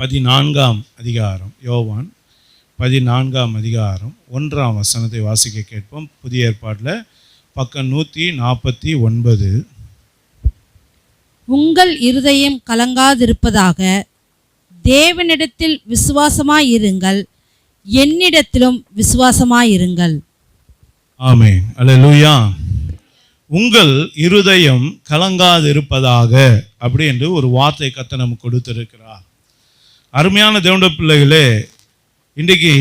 14ஆம் அதிகாரம், யோவான் 14ஆம் அதிகாரம் 1ஆம் வசனத்தை வாசிக்க கேட்போம். புதிய ஏற்பாட்டில் பக்கம் 149. உங்கள் இருதயம் கலங்காதிருப்பதாக, தேவனிடத்தில் விசுவாசமாயிருங்கள், என்னிடத்திலும் விசுவாசமாயிருங்கள். ஆமென், அல்லேலூயா. உங்கள் இருதயம் கலங்காதிருப்பதாக அப்படி என்று ஒரு வார்த்தை கர்த்தர் நமக்கு கொடுத்திருக்கிறார். அருமையான தேவனுடைய பிள்ளைகளே, இன்றைக்கு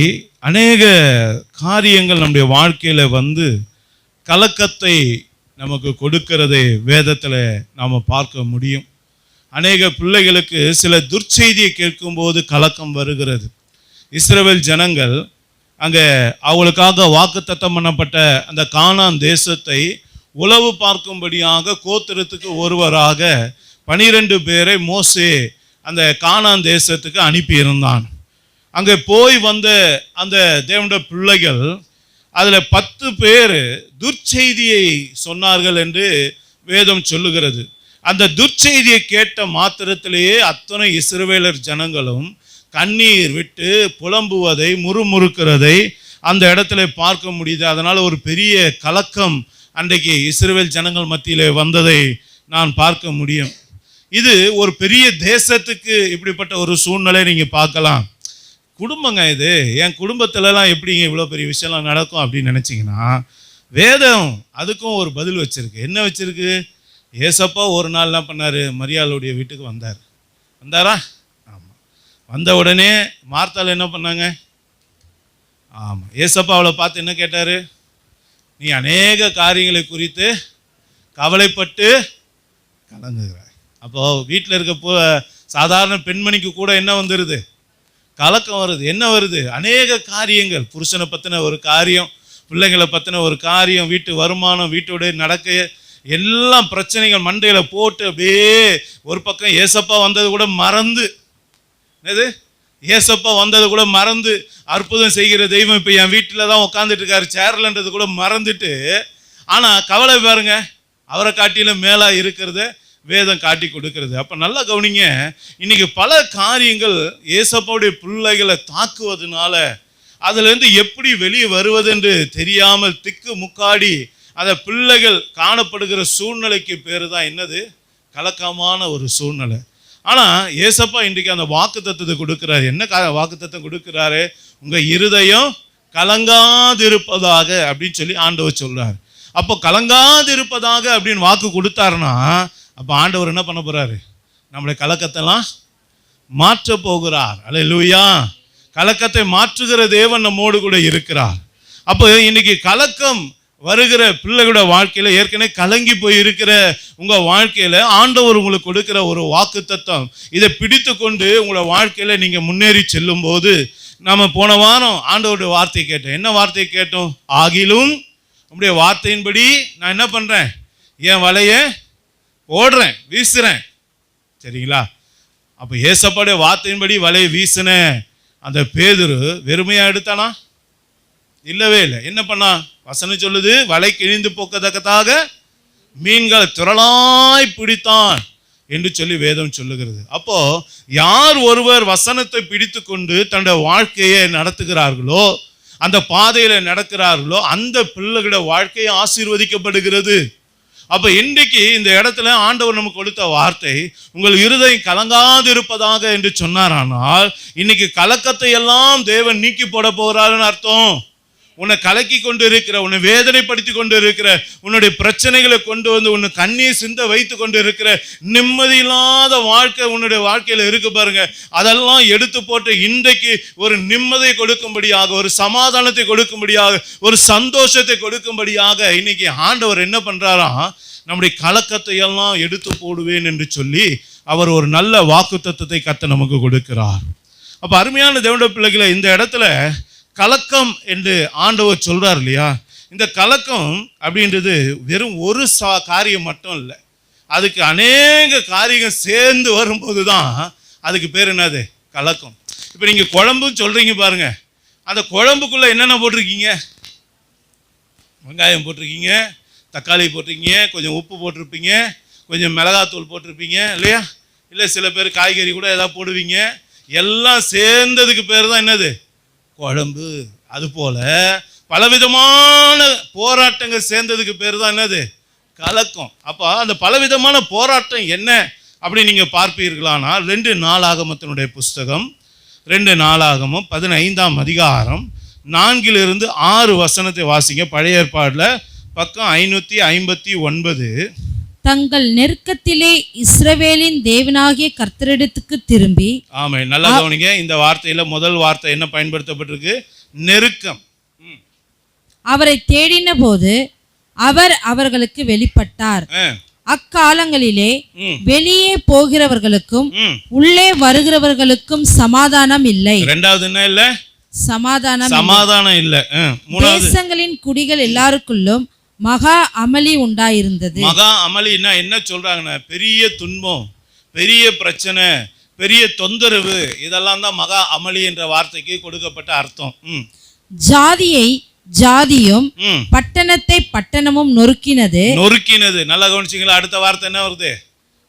அநேக காரியங்கள் நம்முடைய வாழ்க்கையில் கலக்கத்தை நமக்கு கொடுக்கிறதை வேதத்தில் நாம் பார்க்க முடியும். அநேக பிள்ளைகளுக்கு சில துர்ச்செய்தியை கேட்கும்போது கலக்கம் வருகிறது. இஸ்ரவேல் ஜனங்கள் அங்கே அவங்களுக்காக வாக்குத்தத்தம் பண்ணப்பட்ட அந்த கானான் தேசத்தை உளவு பார்க்கும்படியாக கோத்திரத்துக்கு ஒருவராக 12 பேரை மோசே அந்த கானான் தேசத்துக்கு அனுப்பியிருந்தான். அங்கே போய் வந்த அந்த தேவனுடைய பிள்ளைகள் அதில் 10 பேர் துர்ச்செய்தியை சொன்னார்கள் என்று வேதம் சொல்லுகிறது. அந்த துர்ச்செய்தியை கேட்ட மாத்திரத்திலேயே அத்தனை இஸ்ரவேலர் ஜனங்களும் கண்ணீர் விட்டு புலம்புவதை, முறுமுறுக்கிறதை அந்த இடத்துல பார்க்க முடியுது. அதனால் ஒரு பெரிய கலக்கம் அன்றைக்கு இஸ்ரவேல் ஜனங்கள் மத்தியிலே வந்ததை நான் பார்க்க முடியும். இது ஒரு பெரிய தேசத்துக்கு இப்படிப்பட்ட ஒரு சூழ்நிலை நீங்கள் பார்க்கலாம். குடும்பங்க இது, என் குடும்பத்திலலாம் எப்படிங்க இவ்வளோ பெரிய விஷயம்லாம் நடக்கும் அப்படின்னு நினச்சிங்கன்னா, வேதம் அதுக்கும் ஒரு பதில் வச்சுருக்கு. என்ன வச்சுருக்கு? ஏசப்பா ஒரு நாள் என்ன பண்ணார்? மரியாளுடைய வீட்டுக்கு வந்தாரா? ஆமாம். வந்த உடனே மார்த்தாள் என்ன பண்ணாங்க? ஆமாம், ஏசப்பா அவளை பார்த்து என்ன கேட்டார்? நீ அநேக காரியங்களை குறித்து கவலைப்பட்டு கலங்குகிறாய். அப்போது வீட்டில் இருக்க சாதாரண பெண்மணிக்கு கூட என்ன வந்துடுது? கலக்கம் வருது. என்ன வருது? அநேக காரியங்கள், புருஷனை பற்றின ஒரு காரியம், பிள்ளைங்களை பற்றின ஒரு காரியம், வீட்டு வருமானம், வீட்டோட நடக்க எல்லாம் பிரச்சனைகள் மண்டையில் போட்டு அப்படியே ஒரு பக்கம் ஏசப்பா வந்தது கூட மறந்து, என்னது ஏசப்பா வந்தது கூட மறந்து, அற்புதம் செய்கிற தெய்வம் இப்போ என் வீட்டில் தான் உட்காந்துட்டு இருக்காரு சேர்லன்றது கூட மறந்துட்டு, ஆனால் கவலை பாருங்க, அவரை காட்டிலும் மேலாக இருக்கிறத வேதம் காட்டி கொடுக்கிறது. அப்போ நல்லா கவனிங்க, இன்னைக்கு பல காரியங்கள் ஏசப்பாவுடைய பிள்ளைகளை தாக்குவதனால அதுலேருந்து எப்படி வெளியே வருவது என்று தெரியாமல் திக்கு முக்காடி அந்த பிள்ளைகள் காணப்படுகிற சூழ்நிலைக்கு பேர் தான் என்னது? கலக்கமான ஒரு சூழ்நிலை. ஆனால் ஏசப்பா இன்றைக்கு அந்த வாக்குத்தத்தத்தை கொடுக்குறாரு. என்ன வாக்குத்தத்தம் கொடுக்குறாரு? உங்கள் இருதயம் கலங்காதிருப்பதாக அப்படின்னு சொல்லி ஆண்டவர் சொல்றாரு. அப்போ கலங்காதிருப்பதாக அப்படின்னு வாக்கு கொடுத்தாருன்னா, அப்போ ஆண்டவர் என்ன பண்ண போறாரு? நம்மளுடைய கலக்கத்தெல்லாம் மாற்ற போகிறார். அல்லேலூயா. கலக்கத்தை மாற்றுகிற தேவன் நம்மோடு கூட இருக்கிறார். அப்போ இன்னைக்கு கலக்கம் வருகிற பிள்ளைகளோட வாழ்க்கையில, ஏற்கனவே கலங்கி போய் இருக்கிற உங்க வாழ்க்கையில ஆண்டவர் உங்களுக்கு கொடுக்கிற ஒரு வாக்குத்தத்தம், இதை பிடித்து கொண்டு உங்களோட வாழ்க்கையில நீங்க முன்னேறி செல்லும் போது, நாம போன வாரம் ஆண்டவருடைய வார்த்தை கேட்டோம். என்ன வார்த்தை கேட்டோம்? ஆகிலும் உங்களுடைய வார்த்தையின்படி நான் என்ன பண்றேன்? என் வலையை ஓடுறேன், வீசுறேன். சரிங்களா? அப்போ ஏசப்பாடைய வார்த்தையின்படி வலையை வீசின அந்த பேதுரு வெறுமையா எடுத்தானா? இல்லவே இல்லை. என்ன பண்ணா? வசனம் சொல்லுது, வலை கிழிந்து போக்கத்தக்கதாக மீன்களை திரளாய் பிடித்தான் என்று சொல்லி வேதம் சொல்லுகிறது. அப்போ யார் ஒருவர் வசனத்தை பிடித்து கொண்டு தன்னுடைய வாழ்க்கையை நடத்துகிறார்களோ, அந்த பாதையில நடக்கிறார்களோ, அந்த பிள்ளைகளோட வாழ்க்கையை ஆசீர்வதிக்கப்படுகிறது. அப்ப இன்றைக்கு இந்த இடத்துல ஆண்டவர் நமக்கு கொடுத்த வார்த்தை, உங்கள் இருதயம் கலங்காதிருப்பதாக என்று சொன்னாரானால், இன்னைக்கு கலக்கத்தை எல்லாம் தேவன் நீக்கி போட போகிறாருன்னு அர்த்தம். உன்னை கலக்கி கொண்டு இருக்கிற, உன்னை வேதனைப்படுத்தி கொண்டு இருக்கிற, உன்னுடைய பிரச்சனைகளை கொண்டு வந்து உன்னை கண்ணீர் சிந்த வைத்து கொண்டு இருக்கிற நிம்மதி இல்லாத வாழ்க்கை உன்னுடைய வாழ்க்கையில இருக்கு பாருங்க, அதெல்லாம் எடுத்து போட்டு இன்றைக்கு ஒரு நிம்மதியை கொடுக்கும்படியாக, ஒரு சமாதானத்தை கொடுக்கும்படியாக, ஒரு சந்தோஷத்தை கொடுக்கும்படியாக இன்னைக்கு ஆண்டவர் என்ன பண்றாராம்? நம்முடைய கலக்கத்தை எல்லாம் எடுத்து போடுவேன் என்று சொல்லி அவர் ஒரு நல்ல வாக்குத்தத்தத்தை கர்த்தர் நமக்கு கொடுக்கிறார். அப்ப அருமையான தேவனுடைய பிள்ளைகளை, இந்த இடத்துல கலக்கம் என்று ஆண்டவர் சொல்றார் இல்லையா? இந்த கலக்கம் அப்படின்றது வெறும் ஒரு காரியம் மட்டும் இல்லை, அதுக்கு அநேக காரியங்கள் சேர்ந்து வரும்போது தான் அதுக்கு பேர் என்னது? கலக்கம். இப்போ நீங்கள் குழம்புன்னு சொல்றீங்க பாருங்க, அந்த குழம்புக்குள்ள என்னென்ன போட்டிருக்கீங்க? வெங்காயம் போட்டிருக்கீங்க, தக்காளி போட்டிருக்கீங்க, கொஞ்சம் உப்பு போட்டிருப்பீங்க, கொஞ்சம் மிளகாத்தூள் போட்டிருப்பீங்க இல்லையா? இல்லை சில பேர் காய்கறி கூட ஏதாவது போடுவீங்க. எல்லாம் சேர்ந்ததுக்கு பேர் தான் என்னது? குழம்பு. அதுபோல பலவிதமான போராட்டங்கள் சேர்ந்ததுக்கு பேர் தான் என்னது? கலக்கம். அப்போ அந்த பலவிதமான போராட்டம் என்ன அப்படி நீங்கள் பார்ப்பீர்களானா 2 நாளாகமத்தினுடைய புஸ்தகம் 2 நாளாகமம் 15ஆம் அதிகாரம் 4 - 6 வசனத்தை வாசிங்க. பழைய ஏற்பாடில் பக்கம் 559. தங்கள் நெருக்கத்திலே இஸ்ரவேலின் தேவனாகிய கர்த்தரிடத்துக்கு திரும்பி. ஆமென். நல்லா கவனிங்க. இந்த வார்த்தையில முதல் வார்த்தை என்ன பயன்படுத்தப்பட்டிருக்கு? நெருக்கம். அவரை தேடின போது அவர் அவர்களுக்கு வெளிப்பட்டார். அக்காலங்களிலே வெளியே போகிறவர்களுக்கும் உள்ளே வருகிறவர்களுக்கும் சமாதானம் இல்லை. இரண்டாவது என்ன இல்லை? சமாதானம் இல்லை. தேசங்களின் குடிகள் எல்லாருக்குள்ளும் மகா அமளி உண்டாயிருந்தது. மகா அமளின்னா என்ன சொல்றாங்கன்னா, பெரிய துன்பம், பெரிய பிரச்சனை, பெரிய தொந்தரவு, இதெல்லாம் தான் மகா அமளி என்ற வார்த்தைக்கு கொடுக்கப்பட்ட அர்த்தம். ஜாதியை ஜாதியும் பட்டணத்தை பட்டணமும் நொறுக்கினது. நல்லா கவனிச்சீங்களா? அடுத்த வார்த்தை என்ன வருது?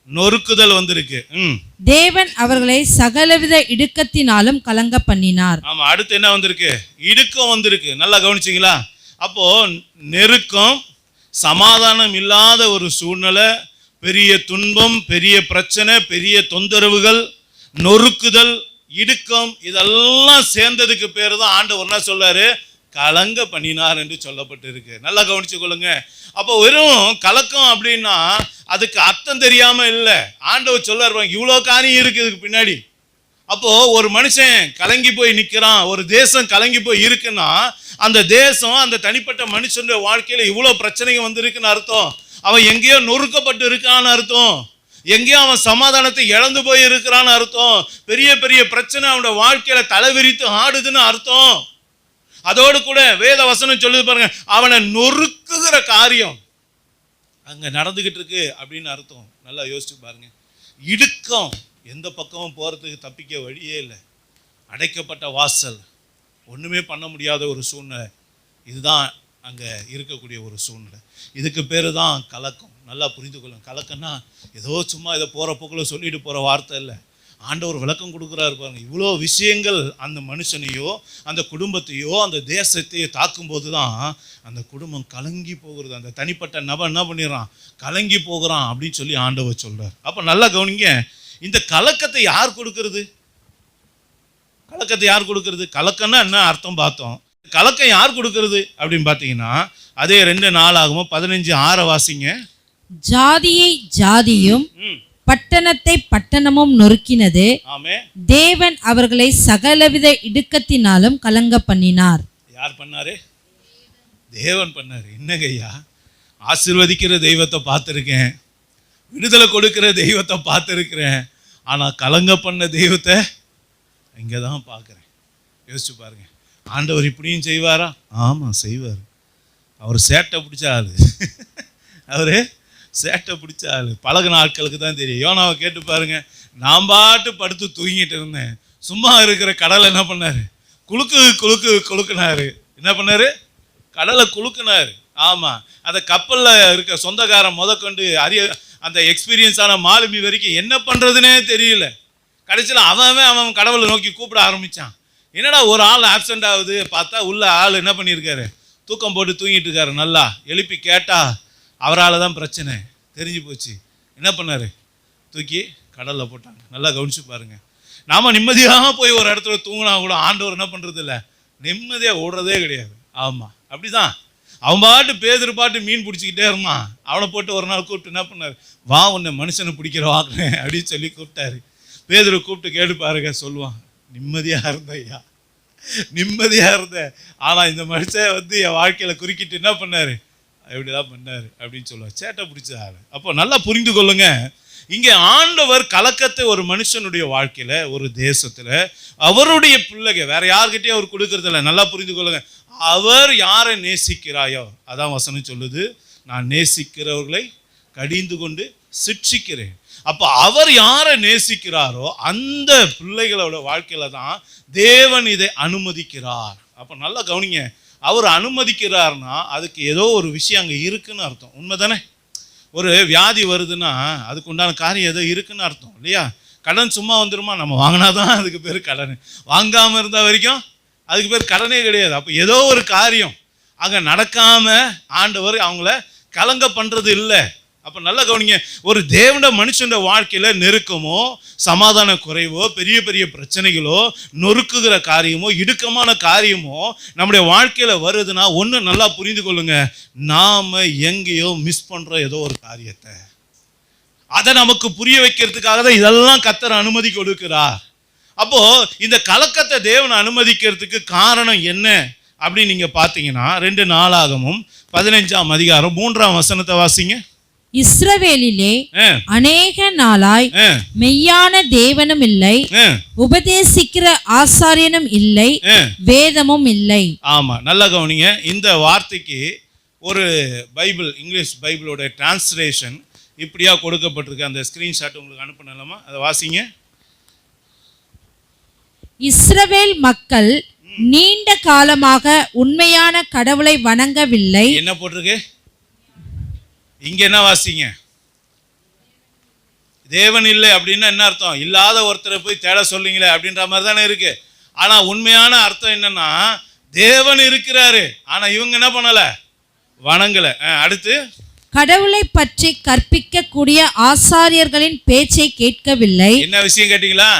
நொறுக்குதல் வந்திருக்கு. தேவன் அவர்களை சகலவித இடுக்கத்தினாலும் கலங்க பண்ணினார். ஆமா, அடுத்து என்ன வந்திருக்கு? இடுக்கம் வந்திருக்கு. நல்லா கவனிச்சீங்களா? அப்போ நெருக்கம், சமாதானம் இல்லாத ஒரு சூழ்நிலை, பெரிய துன்பம், பெரிய பிரச்சனை, பெரிய தொந்தரவுகள், நொறுக்குதல், இடுக்கம், இதெல்லாம் சேர்ந்ததுக்கு பேர் தான் ஆண்டவர் என்ன சொல்றாரு? கலங்க பண்ணினார் என்று சொல்லப்பட்டிருக்கு. நல்லா கவனிச்சு கொள்ளுங்க. அப்போ வெறும் கலக்கம் அப்படின்னா அதுக்கு அர்த்தம் தெரியாம இல்லை. ஆண்டவர் சொல்றாரு, இவ்வளோ காரியம் இருக்கு இதுக்கு பின்னாடி. அப்போ ஒரு மனுஷன் கலங்கி போய் நிற்கிறான், ஒரு தேசம் கலங்கி போய் இருக்குன்னா அந்த தேசம், அந்த தனிப்பட்ட மனுஷனுடைய வாழ்க்கையில இவ்வளோ பிரச்சனைகள் வந்திருக்குன்னு அர்த்தம். அவன் எங்கேயோ நொறுக்கப்பட்டு இருக்கான்னு அர்த்தம். எங்கேயோ அவன் சமாதானத்தை இழந்து போய் இருக்கிறான்னு அர்த்தம். பெரிய பெரிய பிரச்சனை அவனோட வாழ்க்கையில தலைவிரித்து ஆடுதுன்னு அர்த்தம். அதோடு கூட வேத வசனம் சொல்லுது பாருங்க, அவனை நொறுக்குகிற காரியம் அங்க நடந்துகிட்டு இருக்கு அப்படின்னு அர்த்தம். நல்லா யோசிச்சு பாருங்க. இடுக்கம், எந்த பக்கமும் போறதுக்கு தப்பிக்க வழியே இல்லை. அடைக்கப்பட்ட வாசல், ஒண்ணுமே பண்ண முடியாத ஒரு சூழ்நிலை. இதுதான் அங்க இருக்கக்கூடிய ஒரு சூழ்நிலை. இதுக்கு பேரு தான் கலக்கம். நல்லா புரிந்து கொள்ளுங்க. கலக்கம்னா ஏதோ சும்மா இதை போற போக்குல சொல்லிட்டு போற வார்த்தை இல்லை. ஆண்டவர் விளக்கம் கொடுக்குறாரு பாருங்க. இவ்வளோ விஷயங்கள் அந்த மனுஷனையோ, அந்த குடும்பத்தையோ, அந்த தேசத்தையோ தாக்கும் போது தான் அந்த குடும்பம் கலங்கி போகிறது. அந்த தனிப்பட்ட நபர் என்ன பண்ணிடுறான்? கலங்கி போகிறான் அப்படின்னு சொல்லி ஆண்டவர் சொல்றார். அப்போ நல்லா கவனிங்க, இந்த கலக்கத்தை யார் கொடுக்கறது? கலக்கத்தை யார் கொடுக்கறது? கலக்கம்னா என்ன அர்த்தம் பார்த்தோம். கலக்கம் யார் கொடுக்கறது அப்படின்னு பார்த்தீங்கன்னா, அதே 2 நாளாகமம் 15:6 வாசிங்க. ஜாதியை ஜாதியும் பட்டணத்தை பட்டணமும் நொறுக்கினது. தேவன் அவர்களை சகலவித இடுக்கத்தினாலும் கலங்க பண்ணினார். யார் பண்ணாரு? தேவன் பண்ணாரு. என்னங்க ஐயா, ஆசீர்வதிக்கிற தெய்வத்தை பார்த்துருக்கேன், விடுதலை கொடுக்கிற தெய்வத்தை பார்த்துருக்கிறேன், ஆனால் கலங்க பண்ண தெய்வத்தை இங்கே தான் பார்க்குறேன். யோசிச்சு பாருங்க. ஆண்டவர் இப்படியும் செய்வாரா? ஆமாம், செய்வார். அவர் சேட்டை பிடிச்ச ஆளு. அவரு சேட்டை பிடிச்ச ஆளு. பழகின ஆட்களுக்கு தான் தெரியும். யோனாவை கேட்டு பாருங்க. நான் பாட்டு படுத்து தூங்கிட்டு இருந்தேன், சும்மா இருக்கிற கடலை என்ன பண்ணாரு? குலுக்குனாரு. என்ன பண்ணாரு? கடலை குலுக்குனாரு. ஆமாம், அந்த கப்பலில் இருக்க சொந்தக்காரன் முதற்கொண்டு அந்த எக்ஸ்பீரியன்ஸான மாலுமி வரைக்கும் என்ன பண்ணுறதுனே தெரியல. கடைசியில் அவன் கடவுளை நோக்கி கூப்பிட ஆரம்பித்தான். என்னடா ஒரு ஆள் ஆப்சண்ட் ஆகுது, பார்த்தா உள்ள ஆள் என்ன பண்ணியிருக்காரு? தூக்கம் போட்டு தூங்கிட்டு இருக்காரு. நல்லா எழுப்பி கேட்டா அவரால் தான் பிரச்சனை தெரிஞ்சு போச்சு. என்ன பண்ணார்? தூக்கி கடலில் போட்டாங்க. நல்லா கவனிச்சு பாருங்க. நாம் நிம்மதியாக போய் ஒரு இடத்துல தூங்கினா கூட ஆண்டவர் என்ன பண்ணுறது இல்லை, நிம்மதியாக ஓடுறதே கிடையாது. ஆமாம், அப்படி தான். அவன் பாட்டு பேதுரு பாட்டு மீன் பிடிச்சிக்கிட்டே இருந்தான். அவனை போட்டு ஒரு நாள் கூப்பிட்டு என்ன பண்ணார்? வா, உன்னை மனுஷனை பிடிக்கிற வாக்குறேன் அப்படின்னு சொல்லி கூப்பிட்டாரு. பேதுரு கூப்பிட்டு கேட்டு பாருங்க, சொல்லுவான், நிம்மதியாக இருந்தேன் ஐயா, நிம்மதியாக இருந்தேன். ஆனால் இந்த மனுஷன் என் வாழ்க்கையில் குறுக்கிட்டு என்ன பண்ணார்? எப்படிதான் பண்ணார் அப்படின்னு சொல்லுவார். சேட்டை பிடிச்சாரு. அப்போ நல்லா புரிந்து கொள்ளுங்க. இங்கே ஆண்டவர் கலக்கத்தை ஒரு மனுஷனுடைய வாழ்க்கையில, ஒரு தேசத்துல, அவருடைய பிள்ளைங்க வேற யார்கிட்டயும் அவர் கொடுக்கறது இல்லை. நல்லா புரிந்து கொள்ளுங்க. அவர் யாரை நேசிக்கிறாயோ அதான் வசனம் சொல்லுது, நான் நேசிக்கிறவர்களை கடிந்து கொண்டு சிட்சிக்கிறேன். அப்போ அவர் யாரை நேசிக்கிறாரோ அந்த பிள்ளைகளோட வாழ்க்கையில தான் தேவன் இதை அனுமதிக்கிறார். அப்போ நல்லா கவனிங்க. அவர் அனுமதிக்கிறார்னா அதுக்கு ஏதோ ஒரு விஷயம் அங்கே இருக்குன்னு அர்த்தம். உண்மைதானே? ஒரு வியாதி வருதுன்னா அதுக்கு உண்டான காரியம் ஏதோ இருக்குன்னு அர்த்தம் இல்லையா? கடன் சும்மா வந்துருமா? நம்ம வாங்கினாதான் அதுக்கு பேர் கடன். வாங்காமல் இருந்த வரைக்கும் அதுக்கு பேர் கடனே கிடையாது. அப்போ ஏதோ ஒரு காரியம் அங்கே நடக்காம ஆண்டவர் அவங்கள கலங்க பண்ணுறது இல்லை. அப்போ நல்லா கவனிங்க, ஒரு தேவன மனுஷன் வாழ்க்கையில் நெருக்கமோ சமாதான குறைவோ பெரிய பெரிய பிரச்சனைகளோ நொறுக்குகிற காரியமோ இடுக்கமான காரியமோ நம்முடைய வாழ்க்கையில் வருதுன்னா ஒன்று நல்லா புரிந்து கொள்ளுங்க, நாம் எங்கேயோ மிஸ் பண்ணுற ஏதோ ஒரு காரியத்தை, அதை நமக்கு புரிய வைக்கிறதுக்காக தான் இதெல்லாம் கர்த்தர் அனுமதி கொடுக்கிறார். அப்போ இந்த கலக்கத்தை தேவன் அனுமதிக்கிறதுக்கு காரணம் என்ன அப்படின்னு நீங்க பார்த்தீங்கன்னா 2 நாளாகமும் 15ஆம் அதிகாரம் 3ஆம் வசனத்தை வாசிங்க. இஸ்ரவேலிலே அநேக நாளாய் மெய்யான தேவனும் இல்லை, உபதேசிக்கிற ஆசாரியனும் இல்லை, வேதமும் இல்லை. ஆமா, நல்லா கவனிங்க. இந்த வார்த்தைக்கு ஒரு பைபிள், இங்கிலீஷ் பைபிளோட டிரான்ஸ்லேஷன் இப்படியா கொடுக்கப்பட்டிருக்கு. அந்த ஸ்கிரீன்ஷாட் உங்களுக்கு அனுப்பலாமா? அதை வாசிங்க. இஸ்ரவேல் மக்கள் நீண்ட காலமாக உண்மையான கடவுளை வணங்கவில்லை. என்ன போட்டிருக்கு இங்க? என்ன வாசிங்க? தேவன் இல்லை அப்படின்னா என்ன அர்த்தம்? இல்லாத ஒருத்தரை போய் தேட சொல்றீங்களே அப்படின்ற மாதிரி தானே இருக்கு. ஆனா உண்மையான அர்த்தம் என்னன்னா தேவன் இருக்கிறாரு, ஆனா இவங்க என்ன பண்ணல? வணங்கல. அடுத்து, கடவுளை பற்றி கற்பிக்க கூடிய ஆசாரியர்களின் பேச்சை கேட்கவில்லை. என்ன விஷயம் கேட்டீங்களா?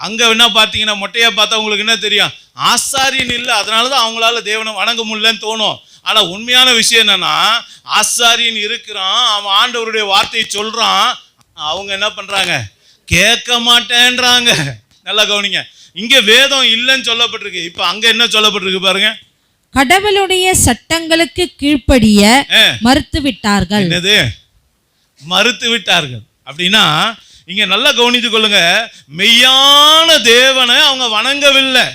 அங்க என்ன பார்த்தீங்கன்னா மொட்டையா பார்த்தா உங்களுக்கு என்ன தெரியும்? ஆசாரியன் இல்லை, அதனாலதான் அவங்களால தேவனை வணங்க முடியலன்னு தோணும். ஆனா உண்மையான விஷயம் என்னன்னா ஆசாரியன் இருக்கிறான், அவன் ஆண்டவருடைய வார்த்தையை சொல்றான், அவங்க என்ன பண்றாங்க? கேட்க மாட்டேன்றாங்க. நல்லா கவனிங்க, இங்க வேதம் இல்லைன்னு சொல்லப்பட்டிருக்கு. இப்ப அங்க என்ன சொல்லப்பட்டிருக்கு பாருங்க. கடவுளுடைய சட்டங்களுக்கு கீழ்ப்படிய மறுத்து விட்டார்கள். என்னது மறுத்து விட்டார்கள் அப்படின்னா இங்க நல்லா கவனித்துக் கொள்ளுங்க, மெய்யான தேவனை அவங்க வணங்கவில்லை.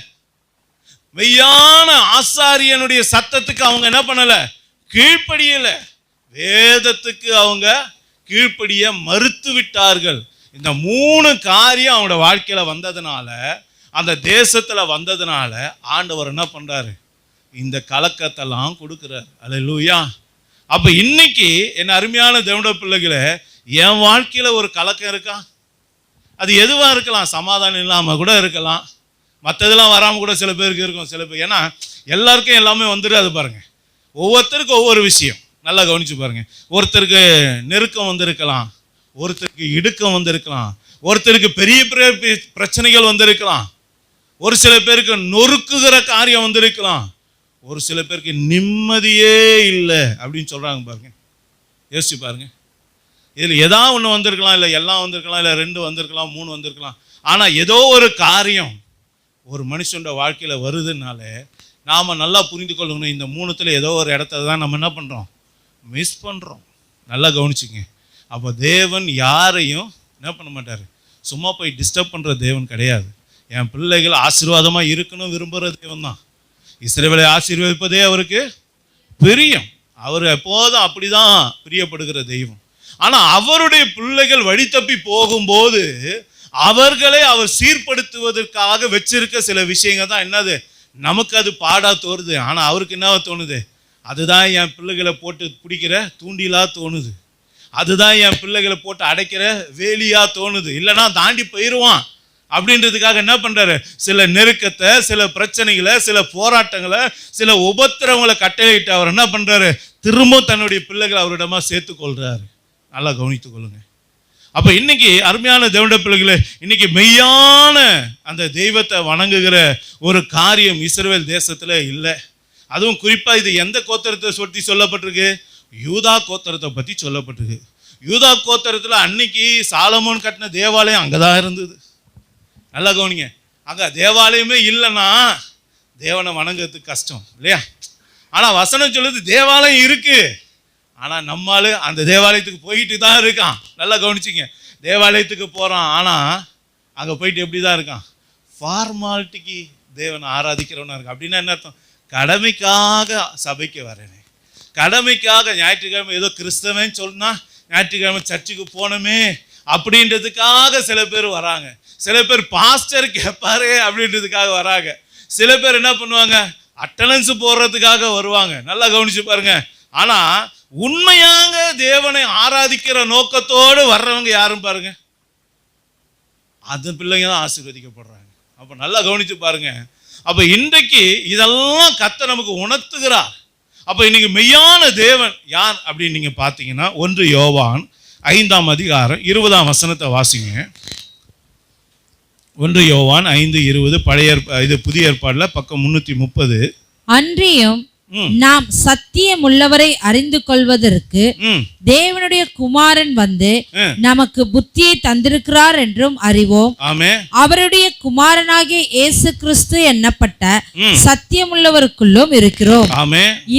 மெய்யான ஆசாரியனுடைய சத்தத்துக்கு அவங்க என்ன பண்ணல? கீழ்ப்படியல. வேதத்துக்கு அவங்க கீழ்ப்படிய மறுத்து விட்டார்கள். இந்த 3 காரியம் அவங்களோட வாழ்க்கையில வந்ததுனால, அந்த தேசத்துல வந்ததுனால ஆண்டவர் என்ன பண்றாரு? இந்த கலக்கத்தெல்லாம் கொடுக்கிறார். அல்லேலூயா. அப்ப இன்னைக்கு என் அருமையான தேவனுடைய பிள்ளைகளே, என் வாழ்க்கையில ஒரு கலக்கம் இருக்கா? அது எதுவா இருக்கலாம். சமாதானம் இல்லாம கூட இருக்கலாம், மற்றதெல்லாம் வராமல் கூட சில பேருக்கு இருக்கும். சில பேர், ஏன்னா எல்லாருக்கும் எல்லாமே வந்துடாது பாருங்க. ஒவ்வொருத்தருக்கும் ஒவ்வொரு விஷயம். நல்லா கவனிச்சு பாருங்க. ஒருத்தருக்கு நெருக்கம் வந்திருக்கலாம், ஒருத்தருக்கு இடுக்கம் வந்திருக்கலாம், ஒருத்தருக்கு பெரிய பெரிய பிரச்சனைகள் வந்திருக்கலாம், ஒரு சில பேருக்கு நொறுக்குகிற காரியம் வந்திருக்கலாம், ஒரு சில பேருக்கு நிம்மதியே இல்லை அப்படின்னு சொல்றாங்க பாருங்க. யோசிச்சு பாருங்க. இதில் ஏதாவது ஒன்று வந்திருக்கலாம், இல்லை எல்லாம் வந்திருக்கலாம், இல்லை 2 வந்திருக்கலாம், 3 வந்திருக்கலாம். ஆனால் ஏதோ ஒரு காரியம் ஒரு மனுஷனோட வாழ்க்கையில் வருதுனால நாம் நல்லா புரிந்து கொள்ளணும், இந்த 3த்துல ஏதோ ஒரு இடத்துல தான் நம்ம என்ன பண்ணுறோம்? மிஸ் பண்ணுறோம். நல்லா கவனிச்சுங்க. அப்போ தேவன் யாரையும் என்ன பண்ண மாட்டார்? சும்மா போய் டிஸ்டர்ப் பண்ணுற தேவன் கிடையாது. என் பிள்ளைகள் ஆசீர்வாதமாக இருக்கணும் விரும்புகிற தேவன் தான். இஸ்ரவேலை ஆசீர்வதிப்பதே அவருக்கு பிரியம். அவர் எப்போதும் அப்படிதான் பிரியப்படுகிற தெய்வம். ஆனால் அவருடைய பிள்ளைகள் வழி தப்பி போகும்போது அவர்களை அவர் சீர்படுத்துவதற்காக வச்சிருக்க சில விஷயங்கள் தான் என்னது? நமக்கு அது பாடா தோணுது. ஆனால் அவருக்கு என்ன தோணுது? அதுதான் என் பிள்ளைகளை போட்டு பிடிக்கிற தூண்டிலா தோணுது, அதுதான் என் பிள்ளைகளை போட்டு அடைக்கிற வேலியா தோணுது. இல்லைன்னா தாண்டி போயிடுவான் அப்படின்றதுக்காக என்ன பண்றாரு? சில நெருக்கத்தை, சில பிரச்சனைகளை, சில போராட்டங்களை, சில உபத்திரவங்களை கட்டளையிட்டு அவர் என்ன பண்றாரு? திரும்ப தன்னுடைய பிள்ளைகளை அவரிடமா சேர்த்து கொள்றாரு. நல்லா கவனித்துக் கொள்ளுங்க. அப்ப இன்னைக்கு அருமையான தேவனுடைய பிள்ளைகளே, இன்னைக்கு மெய்யான அந்த தெய்வத்தை வணங்குகிற ஒரு காரியம் இஸ்ரவேல் தேசத்துல இல்லை. அதுவும் குறிப்பா இது எந்த கோத்திரத்தை பற்றி சொல்லப்பட்டிருக்கு? யூதா கோத்திரத்தை பற்றி சொல்லப்பட்டிருக்கு. யூதா கோத்திரத்துல அன்னைக்கு சாலமோன் கட்டின தேவாலயம் அங்கதான் இருந்தது. நல்லா கவனிங்க. அங்க தேவாலயமே இல்லைன்னா தேவனை வணங்குறதுக்கு கஷ்டம் இல்லையா? ஆனா வசனம் சொல்லுது தேவாலயம் இருக்கு, ஆனா நம்மால அந்த தேவாலயத்துக்கு போயிட்டு தான் இருக்கான். நல்லா கவனிச்சிங்க. தேவாலயத்துக்கு போறான், ஆனா அங்க போயிட்டு எப்படி தான் இருக்கான்? ஃபார்மாலிட்டிக்கு தேவனை ஆராதிக்கிறவனா இருக்கான். அப்படின்னா என்ன அர்த்தம்? கடமைக்காக சபைக்கு வரேனே, கடமைக்காக ஞாயிற்றுக்கிழமை ஏதோ கிறிஸ்தவன் சொன்னா ஞாயிற்றுக்கிழமை சர்ச்சுக்கு போனோமே அப்படின்றதுக்காக சில பேர் வராங்க. சில பேர் பாஸ்டர் கேட்பாரு அப்படின்றதுக்காக வராங்க. சில பேர் என்ன பண்ணுவாங்க? அட்டண்டன்ஸ் போடுறதுக்காக வருவாங்க. நல்லா கவனிச்சு பாருங்க. ஆனா உண்மையாக தேவனை ஆராதிக்கிற நோக்கத்தோடு வர்றவங்க யாரும் பாருங்க. அந்த பிள்ளைங்க தான் ஆசீர்வதிக்கப்படுறாங்க. அப்போ நல்லா கவனித்து பாருங்க. அப்போ இன்றைக்கு இதெல்லாம் கர்த்தர் நமக்கு உணர்த்துகிறார். அப்போ இன்னைக்கு மெய்யான தேவன் யார் அப்படின்னு நீங்கள் பார்த்தீங்கன்னா 1 யோவான் 5ஆம் அதிகாரம் 20ஆம் வசனத்தை வாசிங்க. 1 யோவான் 5:20 புதிய ஏற்பாடுல பக்கம் 330. அன்றியும் நாம் சத்தியம் உள்ளவரை அறிந்து கொள்வதற்கு தேவனுடைய குமாரன் வந்து நமக்கு புத்தியை தந்திருக்கிறார் என்றும் அறிவோம். அவருடைய குமாரனாகிய இயேசு கிறிஸ்து எண்ணப்பட்ட சத்தியம் உள்ளவருக்குள்ளும் இருக்கிறோம்.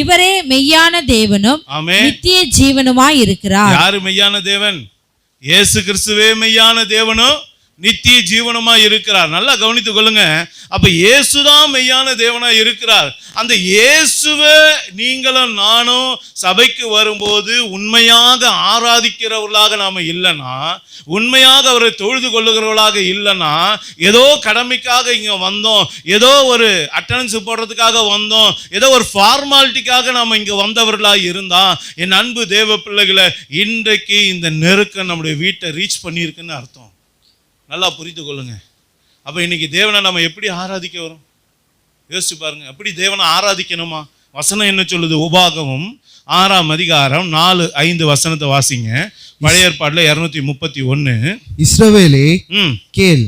இவரே மெய்யான தேவனும் நித்திய ஜீவனுமாய் இருக்கிறார். யாரு மெய்யான தேவன்? இயேசு கிறிஸ்துவே மெய்யான தேவனும் நித்திய ஜீவனுமா இருக்கிறார். நல்லா கவனித்துக் கொள்ளுங்க. அப்ப இயேசுதான் மெய்யான தேவனா இருக்கிறார். அந்த இயேசுவை நீங்களும் நானும் சபைக்கு வரும்போது உண்மையாக ஆராதிக்கிறவர்களாக நாம இல்லைன்னா, உண்மையாக அவரை தொழுது கொள்ளுகிறவர்களாக இல்லைன்னா, ஏதோ கடமைக்காக இங்க வந்தோம், ஏதோ ஒரு அட்டெண்டன்ஸ் போடுறதுக்காக வந்தோம், ஏதோ ஒரு ஃபார்மாலிட்டிக்காக நாம இங்க வந்தவர்களாக இருந்தா, என் அன்பு தேவ பிள்ளைகளை, இன்றைக்கு இந்த நெருக்கம் நம்முடைய வீட்டை ரீச் பண்ணியிருக்குன்னு அர்த்தம். நல்லா புரிந்து கொள்ளுங்க. அப்போ இன்னைக்கு தேவனை நம்ம எப்படி ஆராதிக்க வரும்? யோசிச்சு பாருங்க. எப்படி தேவனை ஆராதிக்கணுமா? வசனம் என்ன சொல்லுது? உபாகமம் 6ஆம் அதிகாரம் 4-5 வசனத்தை வாசிங்க. பழைய ஏற்பாடுல 231. இஸ்ரவேலே கேள்,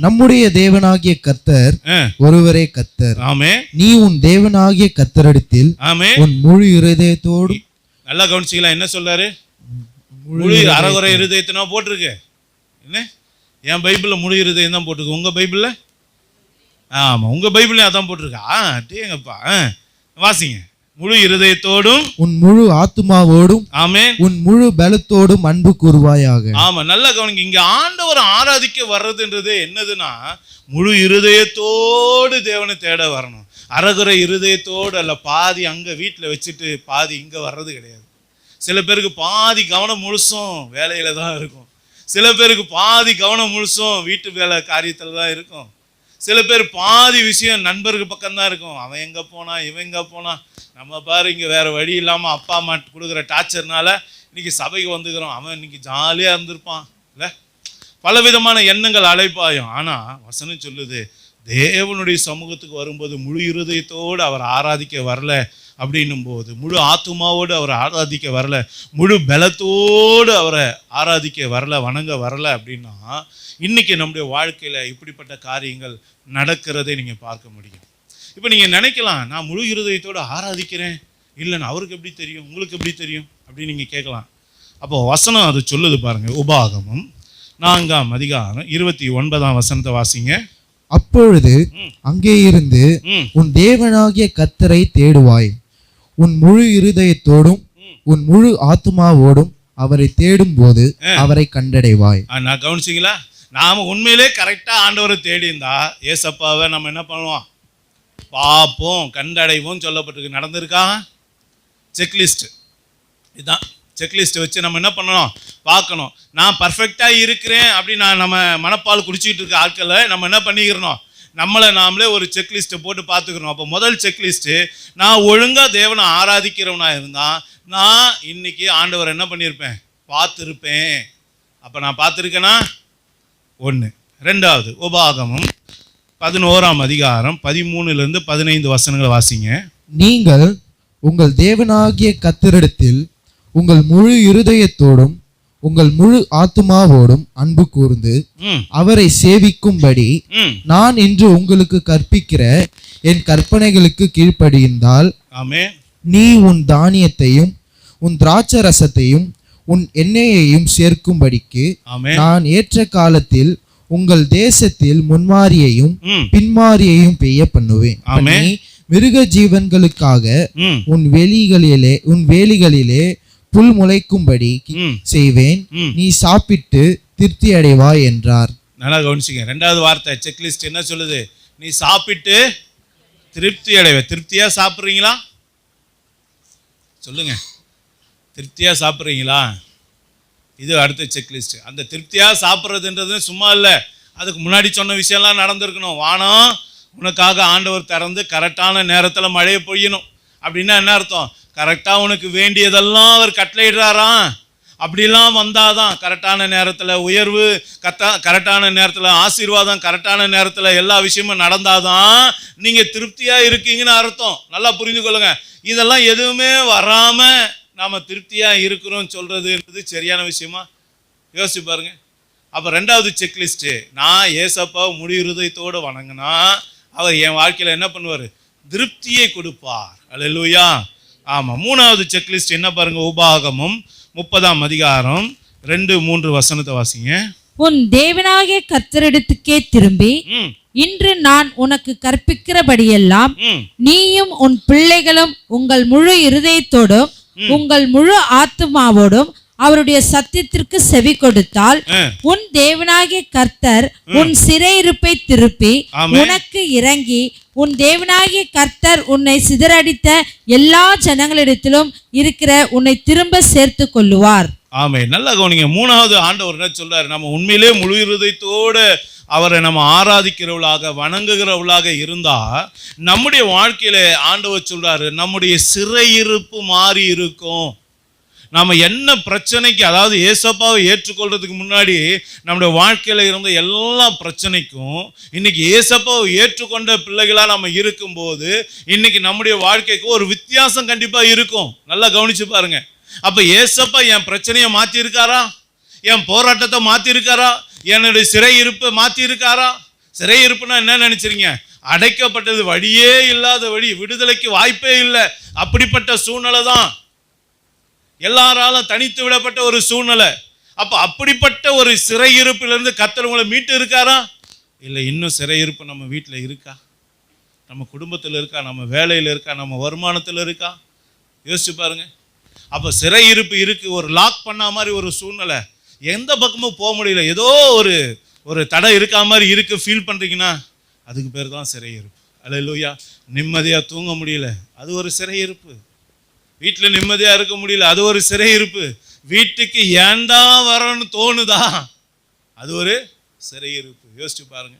நம்முடைய தேவனாகிய கர்த்தர் ஒருவரே கர்த்தர். நீ உன் தேவனாகிய கர்த்தரிடத்தில் உன் முழு இருதயத்தோடு. நல்லா கவனிச்சிக்கலாம். என்ன சொல்றாரு? முழு அறகுறை இருதயத்தினா போட்டிருக்கு. என்ன? என் பைபிளில் முழு இருதயம் தான் போட்டிருக்கு. உங்கள் பைபிளில்? ஆமாம், உங்கள் பைபிளையும் அதான் போட்டிருக்கா? டேங்கப்பா, வாசிங்க. முழு இருதயத்தோடும் உன் முழு ஆத்துமாவோடும் ஆமென் உன் முழு பலத்தோடும் அன்பு கூறுவாயாக. ஆமா, நல்லா கவனிங்க. இங்க ஆண்டவர் ஆராதிக்க வர்றதுன்றது என்னதுன்னா, முழு இருதயத்தோடு தேவனை தேட வரணும். அறகுறை இருதயத்தோடு அல்ல. பாதி அங்க வீட்டில் வச்சுட்டு பாதி இங்க வர்றது கிடையாது. சில பேருக்கு பாதி கவனம் முழுசும் வேலையில தான் இருக்கும். சில பேருக்கு பாதி கவனம் முழுசும் வீட்டு வேலை காரியத்தில் தான் இருக்கும். சில பேர் பாதி விஷயம் நண்பருக்கு பக்கம்தான் இருக்கும். அவன் எங்கே போனா, இவன் எங்கே போனா, நம்ம பாரு இங்கே வேற வழி இல்லாமல் அப்பா அம்மா கொடுக்குற டார்ச்சர்னால இன்னைக்கு சபைக்கு வந்துக்கிறோம். அவன் இன்னைக்கு ஜாலியாக இருந்திருப்பான் இல்லை? பலவிதமான எண்ணங்கள் அலைப்பாயும். ஆனால் வசனம் சொல்லுது, தேவனுடைய சமூகத்துக்கு வரும்போது முழு இருதயத்தோடு அவர் ஆராதிக்க வரல அப்படின்னும் போது, முழு ஆத்துமாவோடு அவரை ஆராதிக்க வரல, முழு பலத்தோடு அவரை ஆராதிக்க வரல, வணங்க வரல அப்படின்னா, இன்னைக்கு நம்முடைய வாழ்க்கையில் இப்படிப்பட்ட காரியங்கள் நடக்கிறதை நீங்கள் பார்க்க முடியும். இப்போ நீங்கள் நினைக்கலாம், நான் முழு இருதயத்தோடு ஆராதிக்கிறேன் இல்லைன்னு அவருக்கு எப்படி தெரியும், உங்களுக்கு எப்படி தெரியும் அப்படின்னு நீங்கள் கேட்கலாம். அப்போ வசனம் அது சொல்லுது பாருங்க. உபாகமம் 4ஆம் அதிகாரம் 29ஆம் வசனத்தை வாசிங்க. அப்பொழுது அங்கே இருந்து உன் தேவனாகிய கர்த்தரை தேடுவாய், உன் முழு இருதயத்தோடும் உன் முழு ஆத்துமாவோடும் அவரை தேடும் போது அவரை கண்டடைவாய். நான் கவனிச்சிங்களா? நாம உண்மையிலே கரெக்டா ஆண்டவரை தேடி இருந்தா ஏசப்பாவை நம்ம என்ன பண்ணுவோம்? பார்ப்போம், கண்டடைவோம் சொல்லப்பட்டிருக்கு. நடந்திருக்கா? செக்லிஸ்ட் இதுதான். செக்லிஸ்ட் வச்சு நம்ம என்ன பண்ணணும்? பார்க்கணும். நான் பர்ஃபெக்டாக இருக்கிறேன் அப்படின்னு நம்ம மனப்பால் குடிச்சிக்கிட்டு இருக்க ஆட்களை நம்ம என்ன பண்ணிக்கிறணும்? நம்மளை நாமளே ஒரு செக்லிஸ்ட்டை போட்டு பார்த்துக்கிறோம். அப்போ முதல் செக்லிஸ்ட்டு, நான் ஒழுங்காக தேவனை ஆராதிக்கிறவனா இருந்தால் நான் இன்னைக்கு ஆண்டவர் என்ன பண்ணியிருப்பேன்? பார்த்துருப்பேன். அப்போ நான் பார்த்துருக்கேனா? 1. 2வது உபாகமம் 11ஆம் அதிகாரம் 13லிருந்து 15 வசனங்களை வாசிங்க. நீங்கள் உங்கள் தேவனாகிய கர்த்தரிடத்தில் உங்கள் முழு இருதயத்தோடும் உங்கள் முழு ஆத்துமாவோடும் அன்பு கூர்ந்து அவரை சேவிக்கும்படி நான் இன்று உங்களுக்கு கற்பிக்கிற என் கற்பனைகளுக்கு கீழ்ப்படிந்தால், நீ உன் தானியத்தையும் உன் திராட்சை ரசத்தையும் உன் எண்ணெயையும் சேர்க்கும்படிக்கு நான் ஏற்ற காலத்தில் உங்கள் தேசத்தில் முன்மாரியையும் பின்மாரியையும் பெய்ய பண்ணுவேன். மிருக ஜீவன்களுக்காக உன் வேலிகளிலே புல் முளைக்கும்படி செய்வேன், நீ சாப்பிட்டு திருப்தி அடைவாய் என்றார். நல்லா கவனிச்சிங்க. 2வது வார்த்தை செக்லிஸ்ட் என்ன சொல்லுது? நீ சாப்பிட்டு திருப்தி அடைவ. திருப்தியா சாப்பிட்றீங்களா? சொல்லுங்க, திருப்தியா சாப்பிட்றீங்களா? இது அடுத்த செக்லிஸ்ட். அந்த திருப்தியா சாப்பிட்றதுன்றது சும்மா இல்லை, அதுக்கு முன்னாடி சொன்ன விஷயம்லாம் நடந்திருக்கணும். வானம் உனக்காக ஆண்டவர் திறந்து கரெக்டான நேரத்தில் மழையை பொய்யணும். அப்படின்னா என்ன அர்த்தம்? கரெக்டாக உனக்கு வேண்டியதெல்லாம் அவர் கட்டளையிடுறாராம். அப்படிலாம் வந்தாதான் கரெக்டான நேரத்தில் உயர்வு, கரெக்டான நேரத்தில் ஆசீர்வாதம், கரெக்டான நேரத்தில் எல்லா விஷயமும் நடந்தாதான் நீங்கள் திருப்தியாக இருக்கீங்கன்னு அர்த்தம். நல்லா புரிந்து கொள்ளுங்க. இதெல்லாம் எதுவுமே வராமல் நாம் திருப்தியாக இருக்கிறோம் சொல்கிறதுன்றது சரியான விஷயமா? யோசிச்சு பாருங்க. அப்போ ரெண்டாவது செக்லிஸ்ட்டு, நான் ஏசப்பாவை முழு இருதயத்தோடு வணங்கினா அவர் என் வாழ்க்கையில் என்ன பண்ணுவார்? திருப்தியை கொடுப்பார். அல்லேலூயா. ஆமாம். மூணாவது செக்லிஸ்ட் என்ன பாருங்க, உபாகமம் 30ஆம் அதிகாரம் 2-3 வசனத்தை வாசிங்க. உன் தேவனாகிய கர்த்தரிடத்துக்கே திரும்பி இன்று நான் உனக்கு கற்பிக்கிறபடியெல்லாம் நீயும் உன் பிள்ளைகளும் உங்கள் முழு இருதயத்தோடும் உங்கள் முழு ஆத்துமாவோடும் அவருடைய சத்தியத்திற்கு செவி கொடுத்தால் உன் தேவனாகிய கர்த்தர் உன் சிறையிருப்பை திருப்பி உனக்கு இறங்கி உன் தேவனாகிய கர்த்தர் உன்னை சிதறடித்த எல்லா ஜனங்களிடத்திலும் இருக்கிற உன்னை திரும்ப சேர்த்து கொள்ளுவார். ஆமே. நல்லா கவனிங்க. மூணாவது ஆண்டவர் என்ன சொல்றாரு? நம்ம உண்மையிலே முழு இருதயத்தோடு அவரை நம்ம ஆராதிக்கிறவளாக வணங்குகிறவளாக இருந்தா நம்முடைய வாழ்க்கையில ஆண்டவர் சொல்றாரு, நம்முடைய சிறையிருப்பு மாறி இருக்கும். நாம் என்ன பிரச்சனைக்கு, அதாவது ஏசப்பாவை ஏற்றுக்கொள்றதுக்கு முன்னாடி நம்முடைய வாழ்க்கையில் இருந்த எல்லா பிரச்சனைக்கும் இன்னைக்கு ஏசப்பாவை ஏற்றுக்கொண்ட பிள்ளைகளாக நம்ம இருக்கும்போது இன்னைக்கு நம்முடைய வாழ்க்கைக்கு ஒரு வித்தியாசம் கண்டிப்பாக இருக்கும். நல்லா கவனிச்சு பாருங்க. அப்போ ஏசப்பா என் பிரச்சனையை மாற்றிருக்காரா? என் போராட்டத்தை மாற்றிருக்காரா? என்னுடைய சிறையிருப்பை மாற்றிருக்காரா? சிறையிருப்புனா என்ன நினைச்சிருங்க? அடைக்கப்பட்டது, வழியே இல்லாத வழி, விடுதலைக்கு வாய்ப்பே இல்லை, அப்படிப்பட்ட சூழ்நிலை தான். எல்லாராலும் தனித்து விடப்பட்ட ஒரு சூழ்நிலை. அப்போ அப்படிப்பட்ட ஒரு சிறையிருப்பிலிருந்து கர்த்தர் உங்களை மீட்டு இருக்காரா? இல்லை, இன்னும் சிறையிருப்பு நம்ம வீட்டில் இருக்கா? நம்ம குடும்பத்தில் இருக்கா? நம்ம வேலையில் இருக்கா? நம்ம வருமானத்தில் இருக்கா? யோசிச்சு பாருங்க. அப்போ சிறையிருப்பு இருக்கு, ஒரு லாக் பண்ண மாதிரி ஒரு சூழ்நிலை, எந்த பக்கமும் போக முடியல, ஏதோ ஒரு தடை இருக்கா மாதிரி இருக்கு, ஃபீல் பண்ணுறீங்கன்னா அதுக்கு பேர் தான் சிறையிருப்பு. அல்லேலூயா. நிம்மதியாக தூங்க முடியல, அது ஒரு சிறையிருப்பு. வீட்டில் நிம்மதியாக இருக்க முடியல, அது ஒரு சிறையிருப்பு. வீட்டுக்கு ஏண்டா வரணும்னு தோணுதா, அது ஒரு சிறையிருப்பு. யோசிச்சு பாருங்க.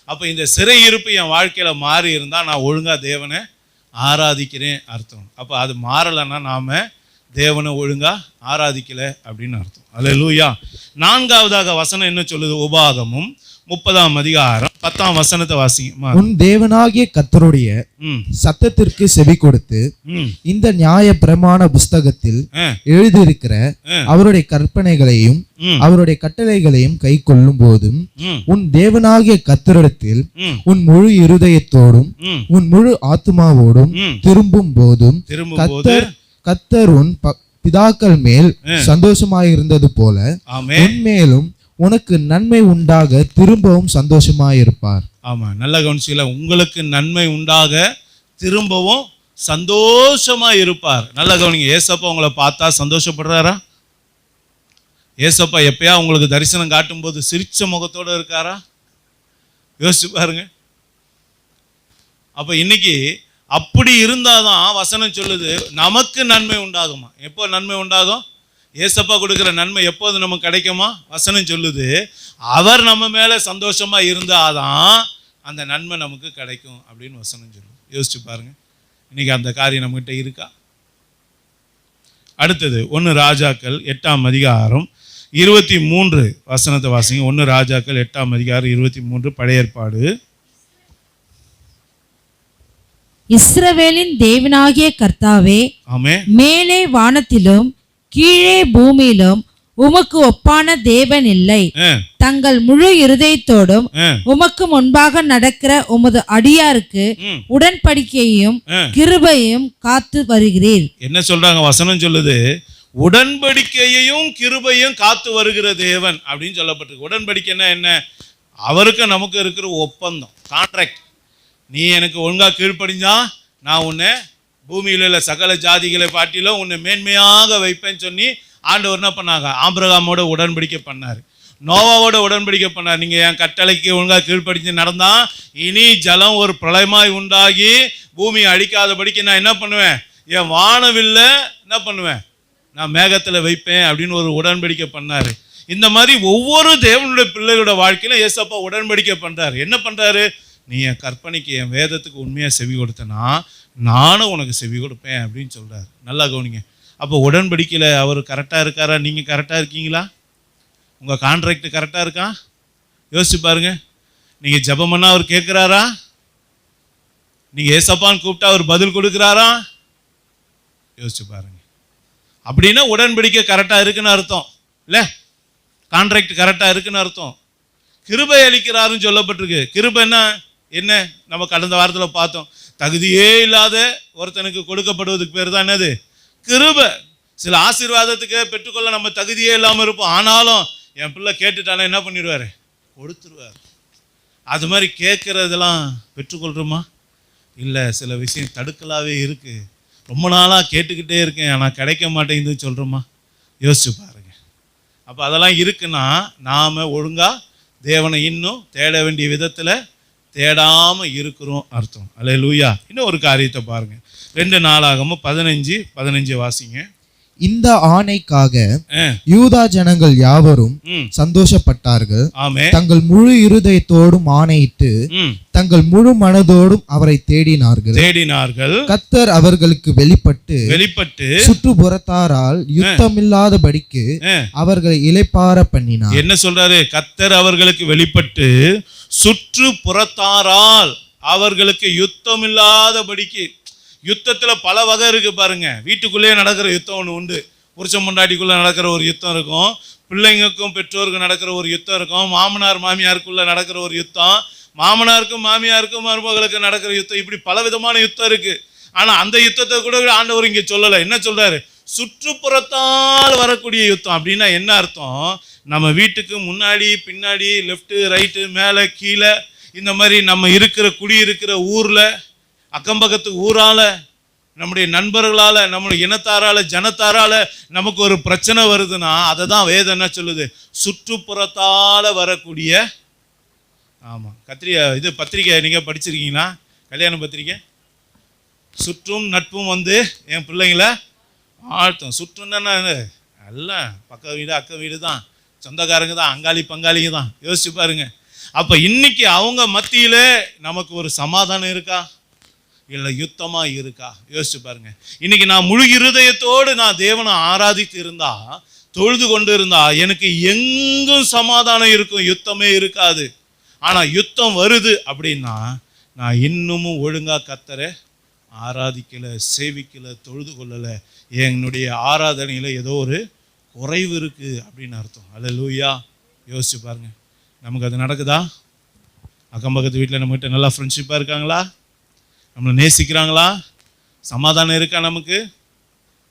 அப்போ இந்த சிறையிருப்பு என் வாழ்க்கையில் மாறி இருந்தால் நான் ஒழுங்காக தேவனை ஆராதிக்கிறேன் அர்த்தம். அப்போ அது மாறலைன்னா நாம் தேவனை ஒழுங்காக ஆராதிக்கலை அப்படின்னு அர்த்தம். அல்லேலூயா. நான்காவதாக வசனம் என்ன சொல்லுது? உபாகமும் 30ஆம் அதிகாரம் 10ஆம் வசனத்தை வாசிங்க. உன் தேவனாகிய கர்த்தருடைய சத்தத்திற்கு செவி கொடுத்து இந்த நியாய பிரமாண புஸ்தகத்தில் எழுதியிருக்கிற அவருடைய கற்பனைகளையும் அவருடைய கட்டளைகளையும் கை கொள்ளும் போதும் உன் தேவனாகிய கர்த்தரிடத்தில் உன் முழு இருதயத்தோடும் உன் முழு ஆத்துமாவோடும் திரும்பும் போதும் கர்த்தர் உன் பிதாக்கள் மேல் சந்தோஷமாயிருந்தது போல உன்மேலும் உனக்கு நன்மை உண்டாக திரும்பவும் சந்தோஷமாயிருப்பார். ஆமா, நல்ல கவனிச்சுல. உங்களுக்கு நன்மை உண்டாக திரும்பவும் சந்தோஷமா இருப்பார். நல்ல கவனிங்க. ஏசப்பா உங்களை பார்த்தா சந்தோஷப்படுறாரா? ஏசப்பா எப்பயா உங்களுக்கு தரிசனம் காட்டும் போது சிரிச்ச முகத்தோடு இருக்காரா? யோசிச்சு பாருங்க. அப்ப இன்னைக்கு அப்படி இருந்தாதான் வசனம் சொல்லுது நமக்கு நன்மை உண்டாகுமா. எப்போ நன்மை உண்டாகும்? ஏசப்பா கொடுக்குற நன்மை எப்போது நமக்கு கிடைக்குமா? வசனம் சொல்லுது அவர் நம்ம மேலே சந்தோஷமா இருந்தாதான் அந்த நன்மை நமக்கு கிடைக்கும் அப்படின்னு வசனம் சொல்லுது. யோசிச்சு பாருங்க. இன்னைக்கு அந்த காரியம் நம்மகிட்ட இருக்கா? அடுத்தது 1 ராஜாக்கள் 8ஆம் அதிகாரம் 23 வசனத்தை வாசிங்க. 1 ராஜாக்கள் 8ஆம் அதிகாரம் 23 பழைய ஏற்பாடு. இஸ்ரவேலின் தேவனாகிய கர்த்தாவே, மேலே வானத்திலும் கீழே பூமியிலும் உமக்கு ஒப்பான தேவன் இல்லை. தங்கள் முழு இருதயத்தோடும் உமக்கு முன்பாக நடக்கிற உமது அடியாருக்கு உடன்படிக்கையும் கிருபையும் காத்து வருகிறீர். என்ன சொல்றாங்க? வசனம் சொல்லுது உடன்படிக்கையையும் கிருபையும் காத்து வருகிற தேவன் அப்படின்னு சொல்லப்பட்டிருக்கு. உடன்படிக்கைன்னா என்ன? அவருக்கு நமக்கு இருக்கிற ஒப்பந்தம், கான்ட்ராக்ட். நீ எனக்கு ஒழுங்காக கீழ்ப்படிஞ்சா நான் உன்னை பூமியில் உள்ள சகல ஜாதிகளை பாட்டிலும் உன்னை மேன்மையாக வைப்பேன்னு சொல்லி ஆண்டவர் என்ன பண்ணாங்க? ஆபிரகாமோட உடன்படிக்கை பண்ணார், நோவாவோட உடன்படிக்கை பண்ணார். நீங்கள் என் கட்டளைக்கு ஒழுங்காக கீழ்ப்படிஞ்சு நடந்தா இனி ஜலம் ஒரு பிரளயமாய் உண்டாகி பூமியை அடிக்காதபடிக்கு நான் என்ன பண்ணுவேன்? என் வானவில்ல என்ன பண்ணுவேன்? நான் மேகத்தில் வைப்பேன் அப்படின்னு ஒரு உடன்படிக்கை பண்ணார். இந்த மாதிரி ஒவ்வொரு தேவனுடைய பிள்ளைகளோட வாழ்க்கையில ஏசப்பா உடன்படிக்கை பண்ணுறாரு. என்ன பண்ணுறாரு? நீ என் கற்பனைக்கு என் வேதத்துக்கு உண்மையாக செவி கொடுத்தனா நானும் உனக்கு செவி கொடுப்பேன் அப்படின்னு சொல்கிறார். நல்லா கவனிங்க. அப்போ உடன்படிக்கையில் அவர் கரெக்டாக இருக்காரா? நீங்கள் கரெக்டாக இருக்கீங்களா? உங்கள் கான்ட்ராக்ட் கரெக்டாக இருக்கா? யோசிச்சு பாருங்க. நீங்கள் ஜெபம் பண்ணால் அவர் கேட்குறாரா? நீங்கள் ஏசப்பான்னு கூப்பிட்டா அவர் பதில் கொடுக்குறாரா? யோசிச்சு பாருங்க. அப்படின்னா உடன்படிக்கை கரெக்டாக இருக்குன்னு அர்த்தம் இல்லை? கான்ட்ராக்ட் கரெக்டாக இருக்குன்னு அர்த்தம். கிருபை அளிக்கிறாருன்னு சொல்லப்பட்டிருக்கு. கிருபை என்ன நம்ம கடந்த வாரத்தில் பார்த்தோம். தகுதியே இல்லாத ஒருத்தனுக்கு கொடுக்கப்படுவதுக்கு பேர் தான் என்னது? கிருபை. சில ஆசீர்வாதத்துக்கு பெற்றுக்கொள்ள நம்ம தகுதியே இல்லாமல் இருப்போம். ஆனாலும் என் பிள்ளை கேட்டுட்டானே என்ன பண்ணிடுவார்? கொடுத்துருவார். அது மாதிரி கேட்குறதெல்லாம் பெற்றுக்கொள்கிறோமா? இல்லை, சில விஷயம் தடுக்கலாகவே இருக்குது. ரொம்ப நாளாக கேட்டுக்கிட்டே இருக்கேன் ஆனால் கிடைக்க மாட்டேங்குதுன்னு சொல்கிறோமா? யோசிச்சு பாருங்க. அப்போ அதெல்லாம் இருக்குன்னா நாம் ஒழுங்காக தேவனை இன்னும் தேட வேண்டிய விதத்தில் தேடாமல் இருக்கிறோம் அர்த்தம். அல்லேலூயா. இன்னும் ஒரு காரியத்தை பாருங்க. 2 நாளாகமும் 15 வாசிங்க. இந்த ஆணைக்காக யூதா ஜனங்கள் யாவரும் சந்தோஷப்பட்டார்கள். தங்கள் முழு இருதயத்தோடும் ஆணையிட்டு தங்கள் முழு மனதோடும் அவரை தேடினார்கள். கர்த்தர் அவர்களுக்கு வெளிப்பட்டு சுற்றுப்புறத்தாரால் யுத்தமில்லாதபடிக்கு அவர்களை இளைப்பாற பண்ணினார். என்ன சொல்றாரு? கர்த்தர் அவர்களுக்கு வெளிப்பட்டு சுற்றுப்புறத்தாரால் அவர்களுக்கு யுத்தமில்லாதபடிக்கு. யுத்தத்துல பல வகை இருக்கு பாருங்க. வீட்டுக்குள்ளேயே நடக்கிற யுத்தம் ஒன்று உண்டு. புருஷன் பொண்டாட்டிக்குள்ள நடக்கிற ஒரு யுத்தம் இருக்கும். பிள்ளைங்களுக்கும் பெற்றோருக்கும் நடக்கிற ஒரு யுத்தம் இருக்கும். மாமனார் மாமியாருக்குள்ள நடக்கிற ஒரு யுத்தம், மாமனாருக்கும் மாமியாருக்கும் மருமகளுக்கு நடக்கிற யுத்தம். இப்படி பல விதமான யுத்தம் இருக்கு. ஆனா அந்த யுத்தத்தை கூட ஆண்டவர் இங்க சொல்லல. என்ன சொல்றாரு? சுற்றுப்புறத்தால் வரக்கூடிய யுத்தம். அப்படின்னா என்ன அர்த்தம்? நம்ம வீட்டுக்கு முன்னாடி பின்னாடி லெஃப்ட் ரைட்டு மேலே கீழே இந்த மாதிரி நம்ம இருக்கிற குடியிருக்கிற ஊர்ல அக்கம்பக்கத்து ஊரால நம்முடைய நண்பர்களால நம்முடைய இனத்தாரால ஜனத்தாரால நமக்கு ஒரு பிரச்சனை வருதுன்னா அதை தான் வேதம் என்ன சொல்லுது? சுற்றுப்புறத்தால வரக்கூடிய. ஆமாம், இது பத்திரிக்கை நீங்கள் படிச்சிருக்கீங்களா? கல்யாண பத்திரிக்கை. சுற்றும் நட்பும் என் பிள்ளைங்களை ஆழ்த்தும். சுற்றுன்னா எல்லாம் பக்க வீடு அக்க வீடு தான், சொந்தக்காரங்க தான், அங்காளி பங்காளிங்க தான். யோசிச்சு பாருங்க. அப்போ இன்னைக்கு அவங்க மத்தியில் நமக்கு ஒரு சமாதானம் இருக்கா இல்லை யுத்தமா இருக்கா? யோசிச்சு பாருங்க. இன்னைக்கு நான் முழு இருதயத்தோடு நான் தேவனை ஆராதித்து இருந்தா, தொழுது கொண்டு இருந்தா எனக்கு எங்கும் சமாதானம் இருக்கும், யுத்தமே இருக்காது. ஆனா யுத்தம் வருது அப்படின்னா நான் இன்னமும் ஒழுங்கா கர்த்தரை ஆராதிக்கல, சேவிக்கல, தொழுது கொள்ளல, என்னுடைய ஆராதனையில ஏதோ ஒரு குறைவு இருக்கு அப்படின்னு அர்த்தம். அல்லேலூயா. யோசிச்சு பாருங்க. நமக்கு அது நடக்குதா? அக்கம் பக்கத்து வீட்டில் நம்மகிட்ட நல்லா ஃப்ரெண்ட்ஷிப்பாக இருக்காங்களா? நம்மளை நேசிக்கிறாங்களா? சமாதானம் இருக்கா நமக்கு?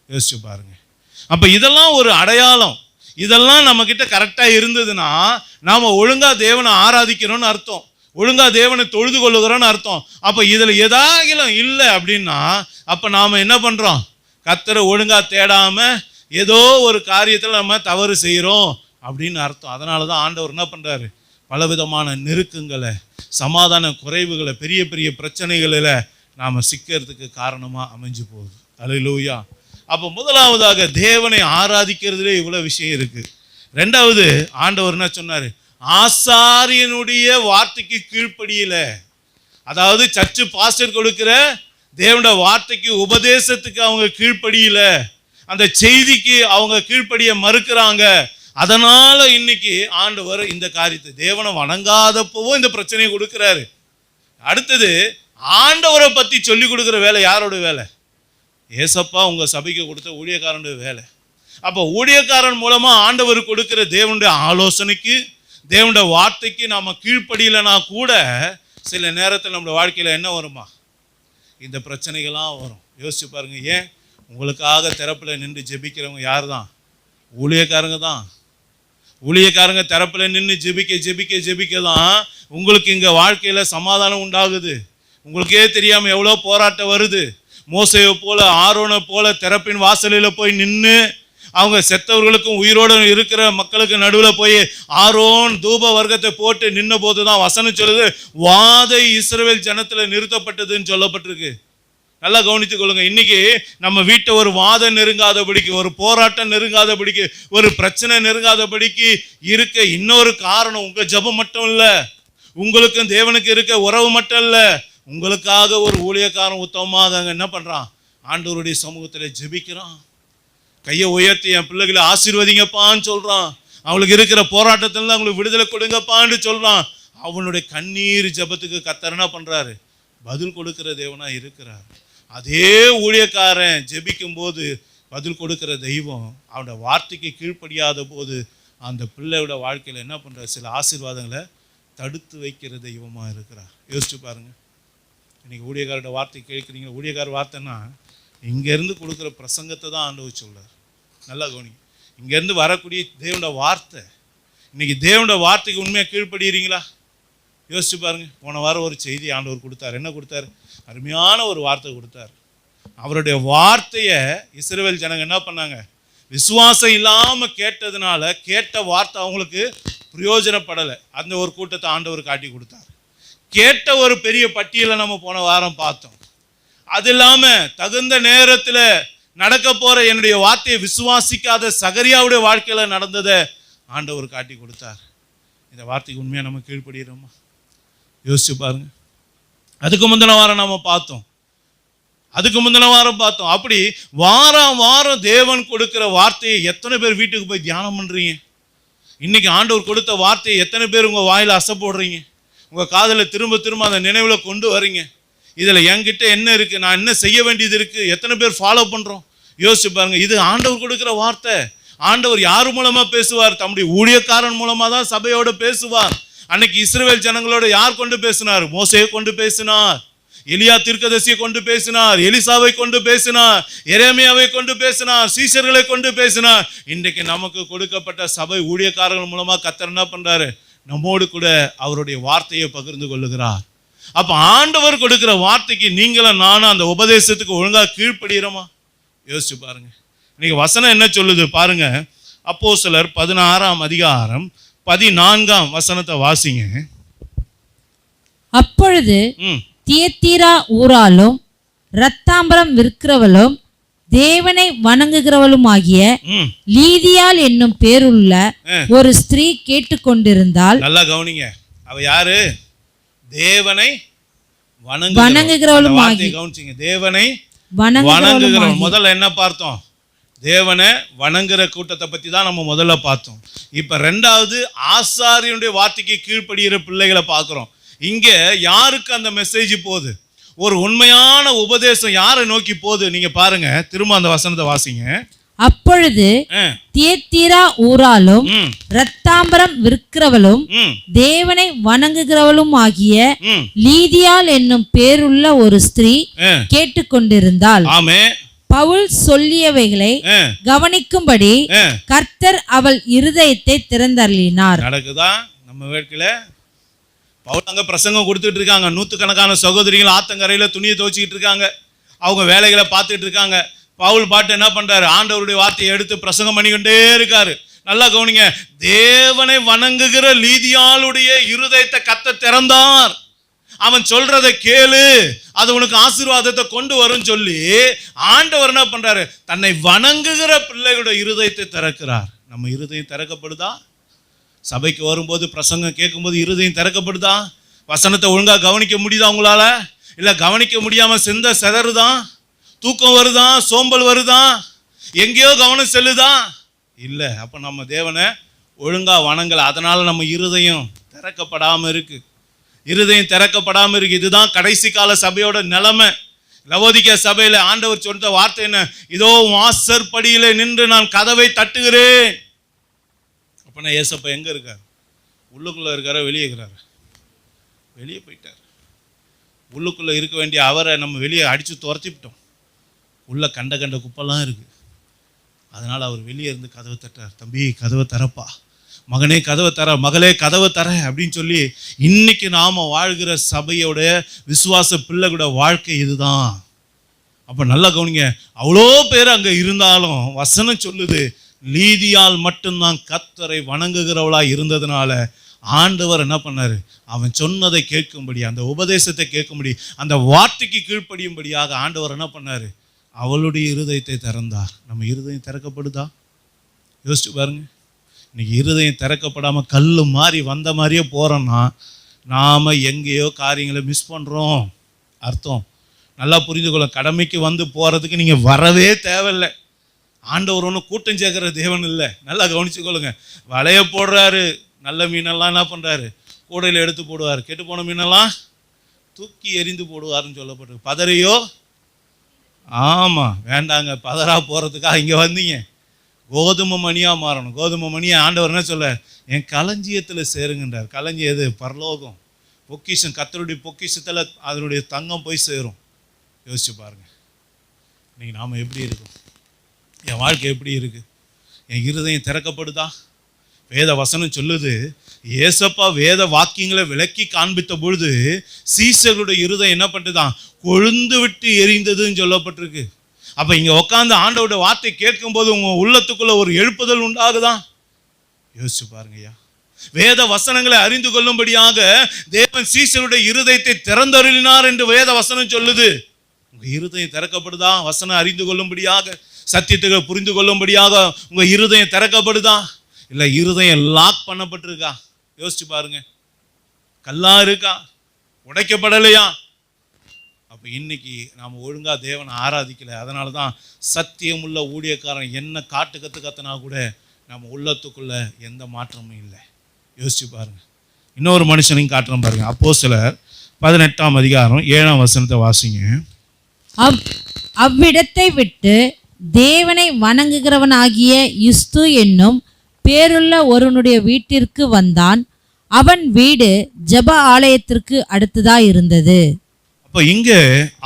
யோசிச்சு பாருங்க. அப்போ இதெல்லாம் ஒரு அடையாளம். இதெல்லாம் நம்மக்கிட்ட கரெக்டாக இருந்ததுன்னா நாம் ஒழுங்காக தேவனை ஆராதிக்கிறோன்னு அர்த்தம், ஒழுங்காக தேவனை தொழுது கொள்ளுகிறோன்னு அர்த்தம். அப்போ இதில் ஏதாகிலும் இல்லை அப்படின்னா அப்போ நாம் என்ன பண்ணுறோம்? கர்த்தரை ஒழுங்காக தேடாமல் ஏதோ ஒரு காரியத்தில் நம்ம தவறு செய்கிறோம் அப்படின்னு அர்த்தம். அதனால தான் ஆண்டவர் என்ன பண்ணுறாரு? பலவிதமான நெருக்கங்களை, சமாதான குறைவுகளை, பெரிய பெரிய பிரச்சனைகளில் நாம் சிக்கிறதுக்கு காரணமாக அமைஞ்சு போகுது. அல்லேலூயா. அப்போ முதலாவதாக தேவனை ஆராதிக்கிறதுலே இவ்வளோ விஷயம் இருக்குது. ரெண்டாவது ஆண்டவர் என்ன சொன்னார்? ஆசாரியனுடைய வார்த்தைக்கு கீழ்ப்படியல. அதாவது சர்ச்சு பாஸ்டர் கொடுக்கிற தேவனுடைய வார்த்தைக்கு உபதேசத்துக்கு அவங்க கீழ்ப்படியல, அந்த செய்திக்கு அவங்க கீழ்ப்படிய மறுக்கிறாங்க. அதனால இன்னைக்கு ஆண்டவர் இந்த காரியத்தை தேவனை வணங்காதப்பவும் இந்த பிரச்சனையை கொடுக்கிறாரு. அடுத்தது ஆண்டவரை பற்றி சொல்லி கொடுக்குற வேலை யாரோட வேலை? ஏசப்பா உங்க சபைக்கு கொடுத்த ஊழியக்காரனுடைய வேலை. அப்போ ஊழியக்காரன் மூலமா ஆண்டவர் கொடுக்கிற தேவனுடைய ஆலோசனைக்கு, தேவனுடைய வார்த்தைக்கு நாம கீழ்ப்படியலைனா கூட சில நேரத்தில் நம்மளோட வாழ்க்கையில் என்ன வருமா? இந்த பிரச்சனைகள்லாம் வரும். யோசிச்சு பாருங்க. ஏன்? உங்களுக்காக திறப்பில் நின்று ஜெபிக்கிறவங்க யார் தான்? ஊழியக்காரங்க தான். ஊழியக்காரங்க தரப்பில் நின்று ஜெபிக்க தான் உங்களுக்கு இங்கே வாழ்க்கையில் சமாதானம் உண்டாகுது. உங்களுக்கே தெரியாமல் எவ்வளோ போராட்டம் வருது. மோசேயை போல ஆரோனை போல திறப்பின் வாசலில் போய் நின்று அவங்க செத்தவர்களுக்கும் உயிரோடு இருக்கிற மக்களுக்கு நடுவில் போய் ஆரோன் தூப வர்க்கத்தை போட்டு நின்ன போது தான் வசனம் சொல்லுது, வாதை இஸ்ரவேல் ஜனத்தில் நிறுத்தப்பட்டதுன்னு சொல்லப்பட்டிருக்கு. நல்லா கவனித்துக் கொள்ளுங்க. இன்னைக்கு நம்ம வீட்டை ஒரு வாதம் நெருங்காதபடிக்கு, ஒரு போராட்டம் நெருங்காதபடிக்கு, ஒரு பிரச்சனை நெருங்காதபடிக்கு இருக்க இன்னொரு காரணம் உங்க ஜெபம் மட்டும் இல்ல, உங்களுக்கும் தேவனுக்கு இருக்க உறவு மட்டும் இல்ல, உங்களுக்காக ஒரு ஊழியக்காரன் உத்தமமாக என்ன பண்றான்? ஆண்டவருடைய சமூகத்தில் ஜெபிக்கிறான். கையை உயர்த்தி என் பிள்ளைகளை ஆசீர்வதிங்கப்பான்னு சொல்றான். அவங்களுக்கு இருக்கிற போராட்டத்திலிருந்து அவங்களுக்கு விடுதலை கொடுங்கப்பான்னு சொல்றான். அவனுடைய கண்ணீர் ஜெபத்துக்கு கர்த்தர் என்ன பண்றாரு? பதில் கொடுக்கிற தேவனா இருக்கிறார். அதே ஊழியக்காரன் ஜெபிக்கும் போது பதில் கொடுக்கிற தெய்வம் அவனோட வார்த்தைக்கு கீழ்ப்படியாத போது அந்த பிள்ளையோட வாழ்க்கையில் என்ன பண்றாரு? சில ஆசீர்வாதங்களை தடுத்து வைக்கிற தெய்வமா இருக்கிறார். யோசிச்சு பாருங்க. இன்னைக்கு ஊழியக்காரோட வார்த்தை கேட்குறீங்க. ஊழியக்கார வார்த்தைன்னா இங்கேருந்து கொடுக்குற பிரசங்கத்தை தான் ஆண்டவர் சொல்றார். நல்லா கவனிங்க. இங்கேருந்து வரக்கூடிய தேவனோட வார்த்தை. இன்னைக்கு தேவனோட வார்த்தைக்கு உண்மையாக கீழ்ப்படுகிறீங்களா? யோசிச்சு பாருங்க. போன வாரம் ஒரு செய்தி ஆண்டவர் கொடுத்தார். என்ன கொடுத்தாரு? அருமையான ஒரு வார்த்தை கொடுத்தார். அவருடைய வார்த்தையை இஸ்ரவேல் ஜனங்க என்ன பண்ணாங்க? விசுவாசம் இல்லாமல் கேட்டதுனால கேட்ட வார்த்தை அவங்களுக்கு பிரயோஜனப்படலை. அந்த ஒரு கூட்டத்தை ஆண்டவர் காட்டி கொடுத்தார். கேட்ட ஒரு பெரிய பட்டியலை நம்ம போன வாரம் பார்த்தோம். அது இல்லாமல் தகுந்த நேரத்தில் நடக்க போகிற என்னுடைய வார்த்தையை விசுவாசிக்காத சகரியாவுடைய வாழ்க்கையில் நடந்ததை ஆண்டவர் காட்டி கொடுத்தார். இந்த வார்த்தைக்கு உண்மையாக நம்ம கீழ்ப்படுகிறோமா? யோசிச்சு பாருங்க. அதுக்கு முந்தின வாரம் நம்ம பார்த்தோம். அப்படி வாரம் வாரம் தேவன் கொடுக்கிற வார்த்தையை எத்தனை பேர் வீட்டுக்கு போய் தியானம் பண்ணுறீங்க? இன்னைக்கு ஆண்டவர் கொடுத்த வார்த்தையை எத்தனை பேர் உங்கள் வாயில் அசை போடுறீங்க? உங்கள் காதில் திரும்ப திரும்ப அந்த நினைவில் கொண்டு வரீங்க. இதில் என்கிட்ட என்ன இருக்குது, நான் என்ன செய்ய வேண்டியது இருக்குது, எத்தனை பேர் ஃபாலோ பண்ணுறோம்? யோசிச்சு பாருங்க. இது ஆண்டவர் கொடுக்குற வார்த்தை. ஆண்டவர் யார் மூலமாக பேசுவார்? தம்முடைய ஊழியக்காரன் மூலமாக தான் சபையோடு பேசுவார். அன்னைக்கு இஸ்ரவேல் ஜனங்களோட யார் கொண்டு பேசினார்? மோசேயை கொண்டு பேசினார், எலியா தீர்க்கதரிசியை கொண்டு பேசினார், எலிசாவை கொண்டு பேசினார், எரேமியாவை கொண்டு பேசினார், சீஷர்களை கொண்டு பேசினார். இன்றைக்கு நமக்கு கொடுக்கப்பட்ட சபை ஊழியக்காரர்கள் மூலமாக கர்த்தர் என்ன பண்றாரு? நம்மோடு கூட அவருடைய வார்த்தையை பகிர்ந்து கொள்ளுகிறார். அப்ப ஆண்டவர் கொடுக்கிற வார்த்தைக்கு நீங்களும் நானும் அந்த உபதேசத்துக்கு ஒழுங்காக கீழ்ப்படுகிறோமா? யோசிச்சு பாருங்க. இன்னைக்கு வசனம் என்ன சொல்லுது பாருங்க. அப்போஸ்தலர் 16ஆம் அதிகாரம் 14ஆம் வசனத்தை வாசிங்க. அப்பொழுது தியத்தீரா ஊராலும் இரத்தாம்பரம் விற்கிறவளும் தேவனை வணங்குகிறவளுமாகிய லீதியாள் என்னும் பேருள்ள ஒரு ஸ்திரீ கேட்டுக்கொண்டிருந்தாள். நல்லா கவனிங்க. அவ யாரு? தேவனை வணங்குகிறவளுமாகிய. கவனிச்சிங்க. தேவனை வணங்குகிறவள். முதல்ல என்ன பார்த்தோம்? தேவனை வணங்குற கூட்டத்தை பத்தி தான் நம்ம முதல்ல பார்த்தோம். இப்ப ரெண்டாவது ஆசாரியனுடைய வார்த்தைக்கு கீழ்ப்படுகிற பிள்ளைகளை பார்க்கிறோம். இங்க யாருக்கு அந்த மெசேஜ் போகுது? ஒரு உண்மையான உபதேசம் யாரை நோக்கி போகுது? நீங்க பாருங்க, திரும்ப அந்த வசனத்தை வாசிங்க. அப்பொழுது தியத்தீரா ஊராலும் இரத்தாம்பரம் விற்கிறவளும் தேவனை வணங்குகிறவளும் ஆகிய லீதியாள் என்னும் பேருள்ள ஒரு ஸ்திரீ கேட்டுக்கொண்டிருந்தாள். பவுல் சொல்லியவைகளை கவனிக்கும்படி கர்த்தர் அவள் இருதயத்தை திறந்தருளினார். நடக்குதா நம்ம வீட்டுல? பவுல் அங்க பிரசங்கம் கொடுத்துட்டு இருக்காங்க. நூற்றுக்கணக்கான சகோதரிகள் ஆத்தங்கரையில துணியை துவச்சிக்கிட்டு இருக்காங்க. அவங்க வேலைகளை பார்த்துட்டு இருக்காங்க. பவுல் பாட்டு என்ன பண்றாரு? ஆண்டவருடைய வார்த்தையை எடுத்து பிரசங்கம் பண்ணிக்கிட்டே இருக்காரு. நல்லா கவனிங்க. தேவனை வணங்குகிற லீதியாளுடைய இருதயத்தை கர்த்தர் திறந்தார். அவன் சொல்றதை கேளு, அது உனக்கு ஆசீர்வாதத்தை கொண்டு வரும் சொல்லி ஆண்டவர் என்ன பண்றாரு? தன்னை வணங்குகிற பிள்ளைகளுடைய இருதயத்தை திறக்கிறார். நம்ம இருதயம் திறக்கப்படுதா? சபைக்கு வரும்போது பிரசங்கம் கேட்கும்போது இருதயம் திறக்கப்படுதா? வசனத்தை ஒழுங்கா கவனிக்க முடியுதா உங்களால? இல்ல கவனிக்க முடியாம சிந்த செதறுதான், தூக்கம் வருதான், சோம்பல் வருதான், எங்கேயோ கவனம் செல்லுதா? இல்ல. அப்ப நம்ம தேவனை ஒழுங்கா வணங்கல. அதனால நம்ம இருதயம் திறக்கப்படாம இருக்கு. இதுதான் கடைசி கால சபையோட நிலைமை. லவோதிக்கேயா சபையில ஆண்டவர் சொன்ன வார்த்தை என்ன? இதோ வாசற்படியிலே நின்று நான் கதவை தட்டுகிறேன். அப்பனா ஏசப்பா எங்க இருக்கார்? உள்ளுக்குள்ள இருக்காரா வெளியே இருக்கிறாரு? வெளியே போயிட்டார். உள்ளுக்குள்ள இருக்க வேண்டிய அவரை நம்ம வெளியே அடிச்சு துரத்திவிட்டோம். உள்ள கண்ட குப்பெல்லாம் இருக்கு. அதனால அவர் வெளியே இருந்து கதவை தட்டார். தம்பி கதவை தரப்பா, மகனே கதவை தர, மகளே கதவை தர அப்படின்னு சொல்லி இன்னைக்கு நாம வாழ்கிற சபையோட விசுவாச பிள்ளைகளோட வாழ்க்கை இதுதான். அப்ப நல்லா கவனிங்க. அவ்வளோ பேர் அங்க இருந்தாலும் வசனம் சொல்லுது, லீதியால் மட்டும்தான் கர்த்தரை வணங்குகிறவளா இருந்ததுனால ஆண்டவர் என்ன பண்ணாரு? அவன் சொன்னதை கேட்கும்படி, அந்த உபதேசத்தை கேட்கும்படி, அந்த வார்த்தைக்கு கீழ்ப்படியும்படியாக ஆண்டவர் என்ன பண்ணாரு? அவளுடைய இருதயத்தை திறந்தார். நம்ம இருதயம் திறக்கப்படுதா? யோசிச்சு பாருங்க. இன்னைக்கு இருதயம் திறக்கப்படாம கல்லு மாதிரி வந்த மாதிரியே போறோம்னா நாம எங்கேயோ காரியங்களை மிஸ் பண்றோம் அர்த்தம். நல்லா புரிந்து கொள்ள. கடமைக்கு வந்து போறதுக்கு நீங்க வரவே தேவையில்லை. ஆண்டவர் ஒன்றும் கூட்டம் சேர்க்கிற தேவன் இல்லை. நல்லா கவனிச்சுக்கொள்ளுங்க. வலைய போடுறாரு, நல்ல மீனெல்லாம் என்ன பண்ணுறாரு, கூடையில் எடுத்து போடுவார். கெட்டு போன மீனெல்லாம் தூக்கி எரிந்து போடுவார்னு சொல்லப்பட்டிருக்கு. பதறையோ, ஆமாம் வேண்டாங்க, பதறா போகிறதுக்காக இங்கே வந்தீங்க. கோதுமை மணியாக மாறணும். கோதுமை மணியை ஆண்டவர் என்ன சொல்ல, என் களஞ்சியத்தில் சேருங்கன்றார். களஞ்சியம் எது? பரலோகம், பொக்கிஷம், கர்த்தருடைய பொக்கிஷத்தில் அதனுடைய தங்கம் போய் சேரும். யோசிச்சு பாருங்க, இன்னைக்கு நாம் எப்படி இருக்கோம், என் வாழ்க்கை எப்படி இருக்கு, என் இருதயம் திறக்கப்படுதா? வேத வசனம் சொல்லுது, ஏசப்பா வேத வாக்கியங்களை விளக்கி காண்பித்த பொழுது சீசர்களுடைய இருதயம் என்ன பண்ணுதான், கொழுந்து விட்டு எரிந்ததுன்னு சொல்லப்பட்டிருக்கு. அப்ப இங்க உட்காந்து ஆண்டவருடைய வார்த்தை கேட்கும் போது உங்க உள்ளத்துக்குள்ள ஒரு எழுப்புதல் உண்டாகுதான்? யோசிச்சு பாருங்க ஐயா. வேத வசனங்களை அறிந்து கொள்ளும்படியாக தேவன் சீசருடைய இருதயத்தை திறந்தருளினார் என்று வேத வசனம் சொல்லுது. உங்க இருதயம் திறக்கப்படுதா? வசனம் அறிந்து கொள்ளும்படியாக, சத்தியத்தை புரிந்து கொள்ளும்படியாக உங்க இருதயம் திறக்கப்படுதா? இல்ல இருதயம் லாக் பண்ணப்பட்டிருக்கா? யோசிச்சு பாருங்க. கல்லா இருக்கா? உடைக்கப்படலையா? அப்ப இன்னைக்கு நாம ஒழுங்கா தேவனை ஆராதிக்கல. அதனால தான் சத்தியமுள்ள ஊழியக்காரன் என்ன காட்டு கத்துனா கூட நம்ம உள்ளத்துக்குள்ள எந்த மாற்றமும் இல்லை. யோசிச்சு பாருங்க. இன்னொரு மனுஷனையும் காட்டுறோம் பாருங்க. அப்போஸ்தலர் 18ஆம் அதிகாரம் 7ஆம் வசனத்தை வாசிங்க. அவ்விடத்தை விட்டு தேவனை வணங்குகிறவனாகிய யுஸ்து என்னும் பேருள்ள ஒருவனுடைய வீட்டிற்கு வந்தான். அவன் வீடு ஜெப ஆலயத்திற்கு அடுத்ததா இருந்தது. அப்ப இங்க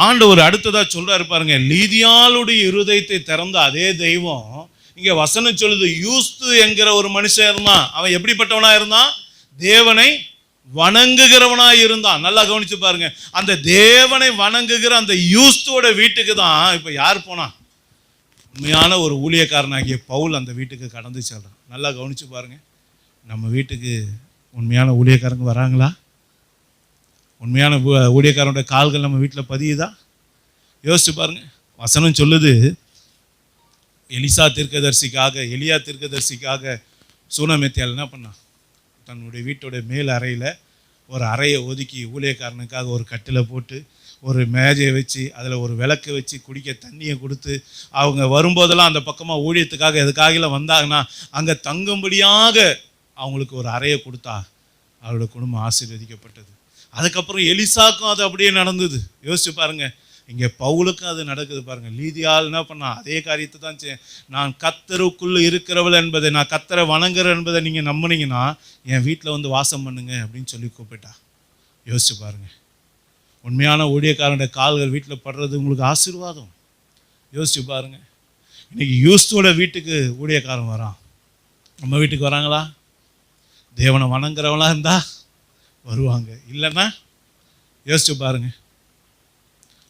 ஆண்டவர் அடுத்ததா சொல்றாரு பாருங்க. லீதியாளுடைய இருதயத்தை திறந்த அதே தெய்வம் இங்க வசனம் சொல்லுது, யூஸ்து என்கிற ஒரு மனுஷன் இருந்தான். அவன் எப்படிப்பட்டவனா இருந்தான்? தேவனை வணங்குகிறவனா இருந்தான். நல்லா கவனிச்சு பாருங்க. அந்த தேவனை வணங்குகிற அந்த யூஸ்துவோட வீட்டுக்கு தான் இப்ப யார் போனா? உண்மையான ஒரு ஊழியக்காரனாகிய பவுல் அந்த வீட்டுக்கு கடந்து செல்றான். நல்லா கவனிச்சு பாருங்க. நம்ம வீட்டுக்கு உண்மையான ஊழியக்காரங்க வராங்களா? உண்மையான ஊழியக்காரனுடைய கால்கள் நம்ம வீட்டில் பதியுதா? யோசிச்சு பாருங்க. வசனம் சொல்லுது, எலியா தீர்க்கதரிசிக்காக சூனமேத்தியால் என்ன பண்ணான்? தன்னுடைய வீட்டோடைய மேல் அறையில் ஒரு அறையை ஒதுக்கி ஊழியக்காரனுக்காக ஒரு கட்டிலை போட்டு ஒரு மேஜையை வச்சு அதில் ஒரு விளக்கு வச்சு குடிக்க தண்ணியை கொடுத்து அவங்க வரும்போதெல்லாம் அந்த பக்கமாக ஊழியத்துக்காக எதுக்காக வந்தாங்கன்னா அங்கே தங்கும்படியாக அவங்களுக்கு ஒரு அறையை கொடுத்தா அவரோட குடும்பம் ஆசீர்வதிக்கப்பட்டது. அதுக்கப்புறம் எலிசாக்கும் அது அப்படியே நடந்தது. யோசிச்சு பாருங்க. இங்கே பவுலுக்கும் அது நடக்குது பாருங்க. லீதியால் என்ன பண்ணா? அதே காரியத்தை தான் நான் கர்த்தருக்குள்ள இருக்கிறவள் என்பதை, நான் கர்த்தரை வணங்குறேன் என்பதை நீங்கள் நம்பினீங்கன்னா என் வீட்டில் வந்து வாசம் பண்ணுங்க அப்படின்னு சொல்லி கூப்பிட்டா. யோசிச்சு பாருங்க. உண்மையான ஊழியக்காரனுடைய கால்கள் வீட்டில் படுறது உங்களுக்கு ஆசீர்வாதம். யோசிச்சு பாருங்க. இன்னைக்கு யூஸ்தோட வீட்டுக்கு ஊழியக்காரன் வரான். நம்ம வீட்டுக்கு வராங்களா? தேவனை வணங்குறவங்களா இருந்தா வருவாங்க, இல்லைன்னா யோசிச்சு பாருங்க.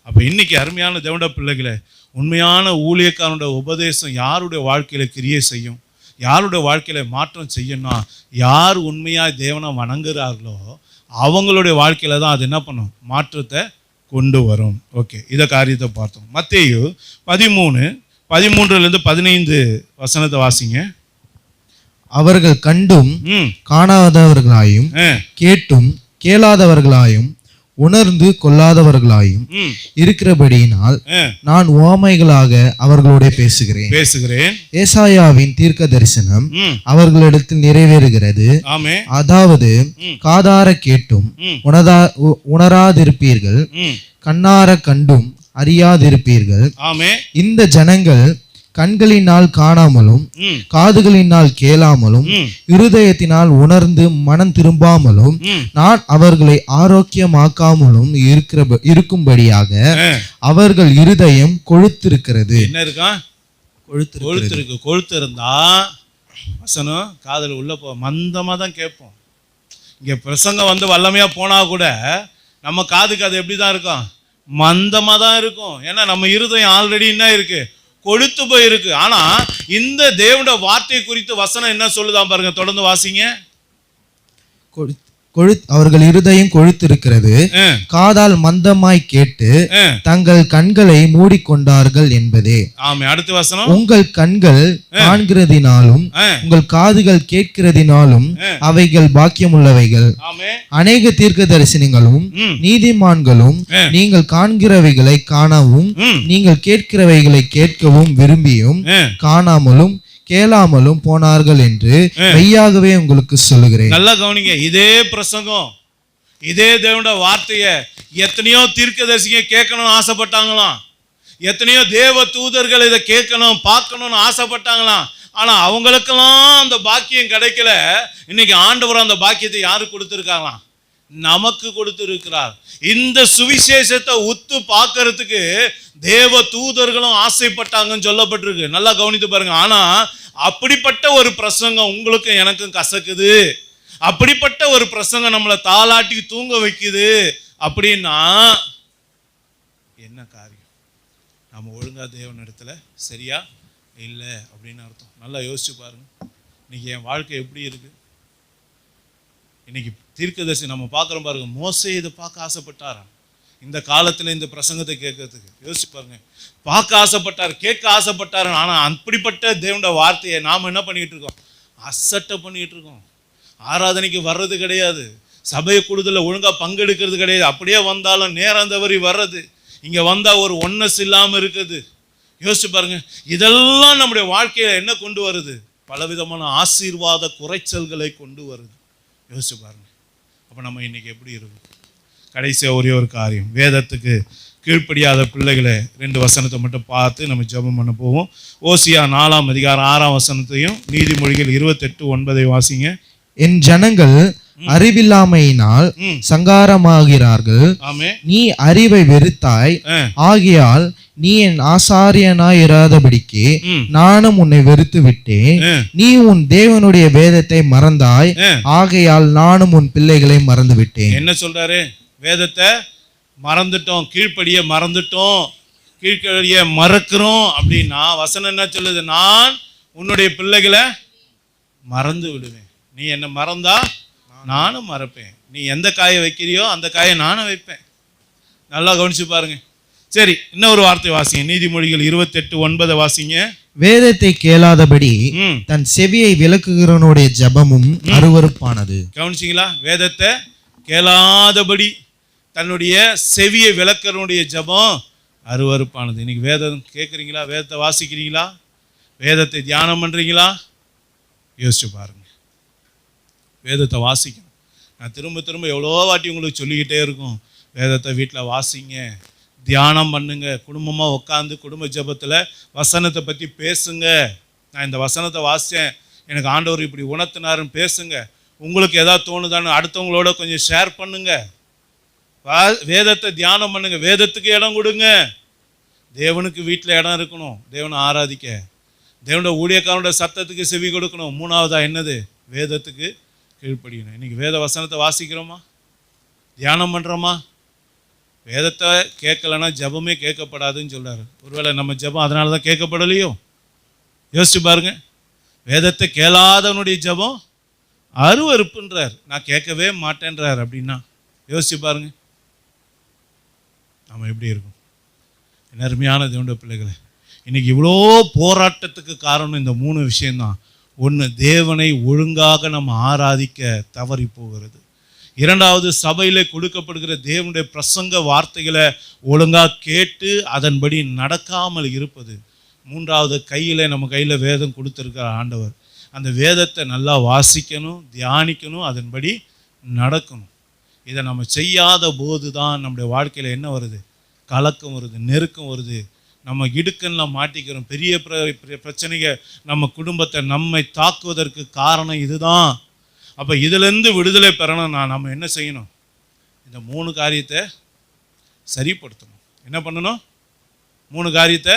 அப்போ இன்னைக்கு அருமையான தேவனுடைய பிள்ளைகளை, உண்மையான ஊழியக்காரனுடைய உபதேசம் யாருடைய வாழ்க்கையில கிரியை செய்யும், யாருடைய வாழ்க்கையில மாற்றம் செய்யணும்னா யார் உண்மையாக தேவனை வணங்குறார்களோ அவங்களுடைய வாழ்க்கையில தான் அது என்ன பண்ணும்? மாற்றத்தை கொண்டு வரும். ஓகே, இதை காரியத்தை பார்த்தோம். மத்தேயு 13:15 வசனத்தை வாசிங்க. அவர்கள் கண்டும் காணாதவர்களாயும் கேட்டும் கேளாதவர்களாயும் உணர்ந்து கொள்ளாதவர்களாயும் இருக்கிறபடியினால் நான் உவமைகளாக அவர்களோட பேசுகிறேன். ஏசாயாவின் தீர்க்க தரிசனம் அவர்களிடத்தில் நிறைவேறுகிறது. அதாவது, காதார கேட்டும் உணராதிருப்பீர்கள், கண்ணார கண்டும் அறியாதிருப்பீர்கள். இந்த ஜனங்கள் கண்களினால் காணாமலும் காதுகளினால் கேளாமலும் இருதயத்தினால் உணர்ந்து மனம் திரும்பாமலும் நான் அவர்களை ஆரோக்கியமாக்காமலும் இருக்கும்படியாக அவர்கள் இருதயம் கொழுத்திருக்கிறது. என்ன இருக்கா? கொழுத்து இருந்தா வசனம் காதுல உள்ள மந்தமா தான் கேட்போம். இங்க பிரசங்கம் வந்து வல்லமையா போனா கூட நம்ம காதுக்கு அது எப்படிதான் இருக்கும்? மந்தமா தான் இருக்கும். ஏன்னா நம்ம இருதயம் ஆல்ரெடி என்ன இருக்கு? கொழுத்து போயிருக்கு. ஆனா இந்த தேவனுடைய வார்த்தை குறித்து வசனம் என்ன சொல்லுதான் பாருங்க. தொடர்ந்து வாசிங்க. அவர்கள் இருதயம் கொழுத்திருக்கிறது, காதால் மந்தமாய் கேட்டு தங்கள் கண்களை மூடிக்கொண்டார்கள் என்பதே. ஆமே. அடுத்த வசனம், உங்கள் கண்கள் காண்கிறதினாலும் உங்கள் காதுகள் கேட்கிறதினாலும் அவைகள் பாக்கியமுள்ளவைகள். ஆமே. அநேக தீர்க்கதரிசனங்களும் நீதிமான்களும் நீங்கள் காண்கிறவைகளை காணவும் நீங்கள் கேட்கிறவைகளை கேட்கவும் விரும்பியும் காணாமலும் கேளாமலும் போனார்கள் என்று மெய்யாகவே உங்களுக்கு சொல்லுகிறேன். நல்லா கவனிங்க. இதே பிரசங்கம், இதே தேவனுடைய வார்த்தைய எத்தனையோ தீர்க்கதரிசிங்க கேட்கணும்னு ஆசைப்பட்டாங்களாம். எத்தனையோ தேவ தூதர்கள் இதை கேட்கணும் பார்க்கணும்னு ஆசைப்பட்டாங்களாம். ஆனா அவங்களுக்கெல்லாம் அந்த பாக்கியம் கிடைக்கல. இன்னைக்கு ஆண்டவர் அந்த பாக்கியத்தை யாரு கொடுத்திருக்காங்களாம்? நமக்கு கொடுத்திருக்கிறார். இந்த சுவிசேஷத்தை உத்து பார்க்கறதுக்கு தேவ தூதர்களும் ஆசைப்பட்டாங்கன்னு சொல்லப்பட்டிருக்கு. நல்லா கவனித்து பாருங்க. ஆனா அப்படிப்பட்ட ஒரு பிரசங்கம் உங்களுக்கும் எனக்கும் கசக்குது, அப்படிப்பட்ட ஒரு பிரசங்கம் நம்மளை தாளாட்டி தூங்க வைக்குது அப்படின்னா என்ன காரியம்? நம்ம ஒழுங்கா தேவன் இடத்துல சரியா இல்லை அப்படின்னு அர்த்தம். நல்லா யோசிச்சு பாருங்க. இன்னைக்கு என் வாழ்க்கை எப்படி இருக்கு? இன்னைக்கு தீர்க்கதரிசி நம்ம பார்க்குறோம் பாருங்க. மோசே இதை பார்க்க ஆசைப்பட்டாரா? இந்த காலத்தில் இந்த பிரசங்கத்தை கேட்கறதுக்கு யோசிச்சு பாருங்க. பார்க்க ஆசைப்பட்டார், கேட்க ஆசைப்பட்டார். ஆனால் அப்படிப்பட்ட தேவனுடைய வார்த்தையை நாம் என்ன பண்ணிட்டு இருக்கோம்? அசட்டை பண்ணிட்டு இருக்கோம். ஆராதனைக்கு வர்றது கிடையாது, சபையை கூடுதலில் ஒழுங்காக பங்கெடுக்கிறது கிடையாது. அப்படியே வந்தாலும் நேரம் தவறி வர்றது, இங்கே வந்தால் ஒரு ஒன்னஸ் இல்லாமல் இருக்குது. யோசிச்சு பாருங்க. இதெல்லாம் நம்முடைய வாழ்க்கையில் என்ன கொண்டு வருது? பலவிதமான ஆசீர்வாத குறைச்சல்களை கொண்டு வருது. யோசிச்சு பாருங்க. அப்போ நம்ம இன்னைக்கு எப்படி இருக்கும்? கடைசியாக ஒரே ஒரு காரியம், வேதத்துக்கு கீழ்ப்படியாத பிள்ளைகளை 2 வசனத்தை மட்டும் பார்த்து நம்ம ஜெபம் பண்ண போவோம். ஓசியா 4ஆம் அதிகாரம் 6ஆம் வசனத்தையும் நீதிமொழிகள் 28:9 வாசிங்க. என் ஜனங்கள் அறிவில்லாமையினால் சங்காரமாகிறார்கள், நீ அறிவை வெறுத்தாய், ஆகையால் நீ என் ஆசாரியனாய் இராதபடிக்கு நானும் உன்னை வெறுத்து விட்டேன். நீ உன் தேவனுடைய வேதத்தை மறந்தாய், ஆகையால் நானும் உன் பிள்ளைகளை மறந்து விட்டேன். என்ன சொல்றாரு? வேதத்தை மறந்துட்டோம், கீழ்ப்படிய மறந்துட்டோம், கீழ்ப்படிய மறக்கிறோம் அப்படின்னா வசனம் என்ன சொல்லுது? நான் உன்னுடைய பிள்ளைகளை மறந்து விடுவேன். நீ என்ன மறந்தா நானும் மறப்பேன். நீ எந்த காயை வைக்கிறியோ அந்த காயை நானும் வைப்பேன். நல்லா கவனிச்சு பாருங்க. சரி, இன்னொரு வார்த்தை வாசிங்க. நீதிமொழிகள் 28:9 வாசிங்க. வேதத்தை கேளாதபடி தன் செவியை விலக்குகிறவனுடைய ஜெபமும் அருவருப்பானது. கவனிச்சிங்களா? வேதத்தை கேளாதபடி தன்னுடைய செவியை விலக்கிறவனுடைய ஜெபம் அருவருப்பானது. இன்னைக்கு வேதம் கேட்குறீங்களா? வேதத்தை வாசிக்கிறீங்களா? வேதத்தை தியானம் பண்ணுறீங்களா? யோசிச்சு பாருங்க. வேதத்தை வாசிக்கணும். நான் திரும்ப திரும்ப எவ்வளோ வாட்டி உங்களுக்கு சொல்லிக்கிட்டே இருக்கும். வேதத்தை வீட்டில் வாசிங்க, தியானம் பண்ணுங்க, குடும்பமாக உட்காந்து குடும்ப ஜெபத்தில் வசனத்தை பற்றி பேசுங்க. நான் இந்த வசனத்தை வாசித்தேன், எனக்கு ஆண்டவர் இப்படி உணர்த்தினாருன்னு பேசுங்க. உங்களுக்கு எதாவது தோணுதான்னு அடுத்தவங்களோட கொஞ்சம் ஷேர் பண்ணுங்க. வேதத்தை தியானம் பண்ணுங்க, வேதத்துக்கு இடம் கொடுங்க. தேவனுக்கு வீட்டில் இடம் இருக்கணும், தேவனை ஆராதிக்க. தேவனோட ஊழியக்காரனோட சத்தத்துக்கு செவி கொடுக்கணும். 3வதா என்னது? வேதத்துக்கு கீழ்ப்படியணும். இன்னைக்கு வேத வசனத்தை வாசிக்கிறோமா? தியானம் பண்ணுறோமா? வேதத்தை கேட்கலன்னா ஜபமே கேட்கப்படாதுன்னு சொல்றாரு. ஒருவேளை நம்ம ஜபம் அதனால தான் கேட்கப்படலையோ? யோசிச்சு பாருங்க. வேதத்தை கேளாதவனுடைய ஜபம் அருவருப்புன்றார். நான் கேட்கவே மாட்டேன்றார். அப்படின்னா யோசிச்சு பாருங்க, நம்ம எப்படி இருக்கும்? அருமையான தேவனுடைய பிள்ளைகளை, இன்னைக்கு இவ்வளோ போராட்டத்துக்கு காரணம் இந்த 3 விஷயம்தான். ஒன்று, தேவனை ஒழுங்காக நம்ம ஆராதிக்க தவறி போகிறது. 2வது, சபையில் கொடுக்கப்படுகிற தேவனுடைய பிரசங்க வார்த்தைகளை ஒழுங்காக கேட்டு அதன்படி நடக்காமல் இருப்பது. 3வது, நம்ம கையில் வேதம் கொடுத்துருக்கிற ஆண்டவர், அந்த வேதத்தை நல்லா வாசிக்கணும், தியானிக்கணும், அதன்படி நடக்கணும். இதை நம்ம செய்யாத போது தான் நம்முடைய வாழ்க்கையில் என்ன வருது? கலக்கம் வருது, நெருக்கம் வருது, நம்ம இடுக்கன்லாம் மாட்டிக்கிறோம். பெரிய பிரச்சனைகள் நம்ம குடும்பத்தை நம்மை தாக்குவதற்கு காரணம் இதுதான். அப்போ இதிலேருந்து விடுதலை பெறணும். நம்ம என்ன செய்யணும்? இந்த 3 காரியத்தை சரிப்படுத்தணும். என்ன பண்ணணும்? 3 காரியத்தை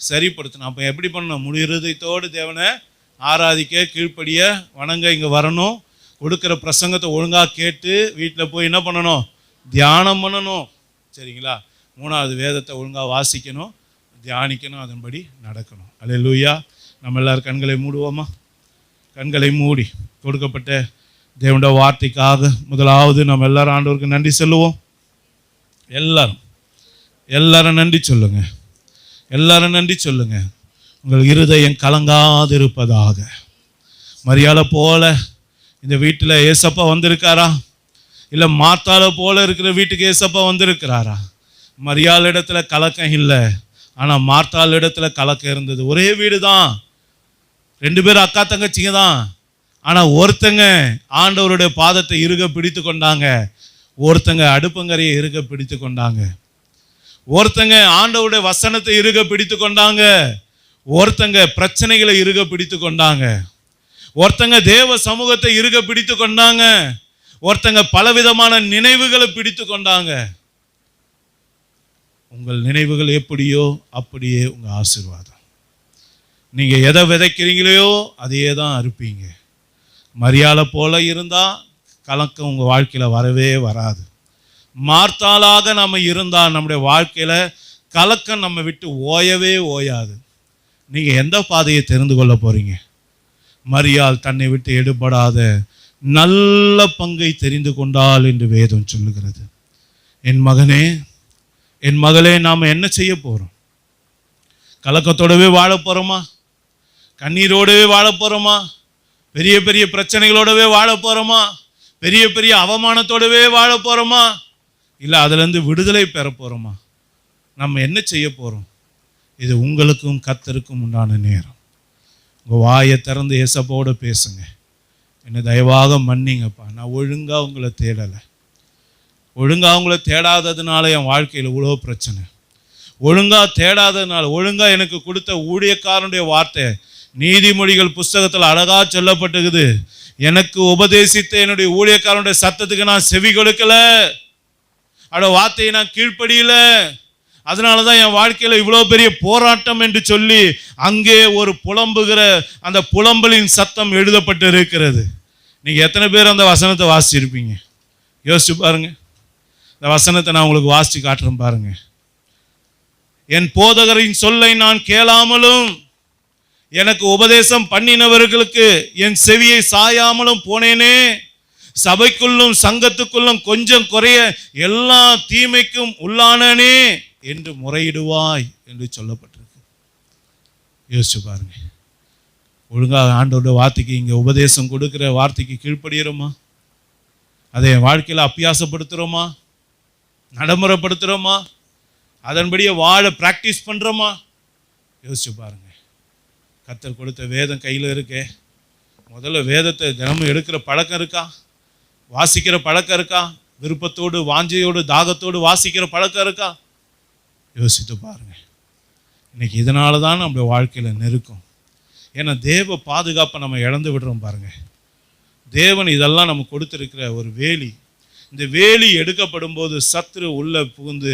சரிப்படுத்தணும். அப்போ எப்படி பண்ணணும்? முழு இருதயத்தோடு தேவனை ஆராதிக்க, கீழ்ப்படிய, வணங்க இங்கே வரணும். கொடுக்குற பிரசங்கத்தை ஒழுங்காக கேட்டு வீட்டில் போய் என்ன பண்ணணும்? தியானம் பண்ணணும். சரிங்களா? 3வது, வேதத்தை ஒழுங்காக வாசிக்கணும், தியானிக்கணும், அதன்படி நடக்கணும். அல்லேலூயா. நம்ம எல்லாரும் கண்களை மூடுவோமா? கண்களை மூடி கொடுக்கப்பட்ட தேவனுடைய வார்த்தைக்காக முதலாவது நம்ம எல்லாரும் ஆண்டவருக்கு நன்றி சொல்லுவோம். எல்லாரும் நன்றி சொல்லுங்க. எல்லாரும் நன்றி சொல்லுங்க. உங்கள் இருதயம் கலங்காதிருப்பதாக. மரியாதை போல இந்த வீட்டில் ஏசப்பா வந்திருக்காரா? இல்லை மாத்தாளை போல இருக்கிற வீட்டுக்கு ஏசப்பா வந்திருக்கிறாரா? மரியாதை இடத்துல கலக்கம் இல்லை, ஆனால் மார்த்தாள் இடத்துல கலக்கம் இருந்தது. ஒரே வீடு தான், 2 பேரும் அக்கா தங்கச்சிங்க தான். ஆனால் ஒருத்தங்க ஆண்டவருடைய பாதத்தை இறுக பிடித்து கொண்டாங்க, ஒருத்தங்க அடுப்பங்கரையை இறுக பிடித்து கொண்டாங்க. ஒருத்தங்க ஆண்டவருடைய வசனத்தை இறுக பிடித்து கொண்டாங்க, ஒருத்தங்க பிரச்சனைகளை இறுக பிடித்து கொண்டாங்க. ஒருத்தங்க தேவ சமூகத்தை இறுக பிடித்து கொண்டாங்க, ஒருத்தங்க பலவிதமான நினைவுகளை பிடித்து கொண்டாங்க. உங்கள் நினைவுகள் எப்படியோ அப்படியே உங்கள் ஆசீர்வாதம். நீங்கள் எதை விதைக்கிறீங்களோ அதையே தான் அறுப்பீங்க. மரியாதை போல இருந்தால் கலக்கம் உங்கள் வாழ்க்கையில் வரவே வராது. மார்த்தாளாக நம்ம இருந்தால் நம்முடைய வாழ்க்கையில் கலக்கம் நம்ம விட்டு ஓயவே ஓயாது. நீங்கள் எந்த பாதையை தெரிந்து கொள்ள போகிறீங்க? மரியாள் தன்னை விட்டு எடுபடாத நல்ல பங்கை தெரிந்து கொண்டாள் என்று வேதம் சொல்லுகிறது. என் மகனே, என் மகளே, நாம் என்ன செய்ய போகிறோம்? கலக்கத்தோடவே வாழ போகிறோமா? கண்ணீரோடவே வாழ போகிறோமா? பெரிய பெரிய பிரச்சனைகளோடவே வாழ போகிறோமா? பெரிய பெரிய அவமானத்தோடவே வாழ போகிறோமா? இல்லை அதுலேருந்து விடுதலை பெற போகிறோமா? நம்ம என்ன செய்ய போகிறோம்? இது உங்களுக்கும் கர்த்தருக்கும் உண்டான நேரம். உங்கள் வாயை திறந்து ஏசப்பாவோட பேசுங்க. என்னை தயவாக மன்னிங்கப்பா, நான் ஒழுங்காக உங்களை தேடலை. ஒழுங்காக உங்களை தேடாததுனால என் வாழ்க்கையில் இவ்வளோ பிரச்சனை. ஒழுங்காக தேடாததுனால, ஒழுங்காக எனக்கு கொடுத்த ஊழியக்காரனுடைய வார்த்தை நீதிமொழிகள் புஸ்தகத்தில் அழகாக சொல்லப்பட்டுக்குது. எனக்கு உபதேசித்த என்னுடைய ஊழியக்காரனுடைய சத்தத்துக்கு நான் செவி கொடுக்கல, அவருடைய வார்த்தையை நான் கீழ்ப்படியல. அதனால தான் என் வாழ்க்கையில் இவ்வளோ பெரிய போராட்டம் என்று சொல்லி அங்கே ஒரு புலம்புகிற அந்த புலம்பலின் சத்தம் எழுதப்பட்டு இருக்கிறது. நீங்கள் எத்தனை பேர் அந்த வசனத்தை வாசிச்சிருப்பீங்க? யோசிச்சு பாருங்க. இந்த வசனத்தை நான் உங்களுக்கு வாசித்து காட்டுறேன் பாருங்க. என் போதகரின் சொல்லை நான் கேளாமலும் எனக்கு உபதேசம் பண்ணினவர்களுக்கு என் செவியை சாயாமலும் போனேனே. சபைக்குள்ளும் சங்கத்துக்குள்ளும் கொஞ்சம் குறைய எல்லா தீமைக்கும் உள்ளானனே என்று முறையிடுவாய் என்று சொல்லப்பட்டிருக்கு. யோசிச்சு பாருங்க. ஒழுங்காக ஆண்டோட வார்த்தைக்கு, இங்கே உபதேசம் கொடுக்குற வார்த்தைக்கு கீழ்ப்படுகிறோமா? அதை என் வாழ்க்கையில் அபியாசப்படுத்துகிறோமா? நடைமுறைப்படுத்துகிறோமா? அதன்படியே வாழ ப்ராக்டிஸ் பண்ணுறோமா? யோசிச்சு பாருங்க. கர்த்தர் கொடுத்த வேதம் கையில் இருக்கே, முதல்ல வேதத்தை தினமும் எடுக்கிற பழக்கம் இருக்கா? வாசிக்கிற பழக்கம் இருக்கா? விருப்பத்தோடு வாஞ்சையோடு தாகத்தோடு வாசிக்கிற பழக்கம் இருக்கா? யோசித்து பாருங்க. இன்னைக்கு இதனால தான் நம்முடைய வாழ்க்கையில் நெருக்கம். ஏன்னா தேவ பாதுகாப்பை நம்ம இழந்து விடுறோம் பாருங்க. தேவன் இதெல்லாம் நம்ம கொடுத்துருக்கிற ஒரு வேலி. இந்த வேலி எடுக்கப்படும் போது சத்துரு உள்ள புகுந்து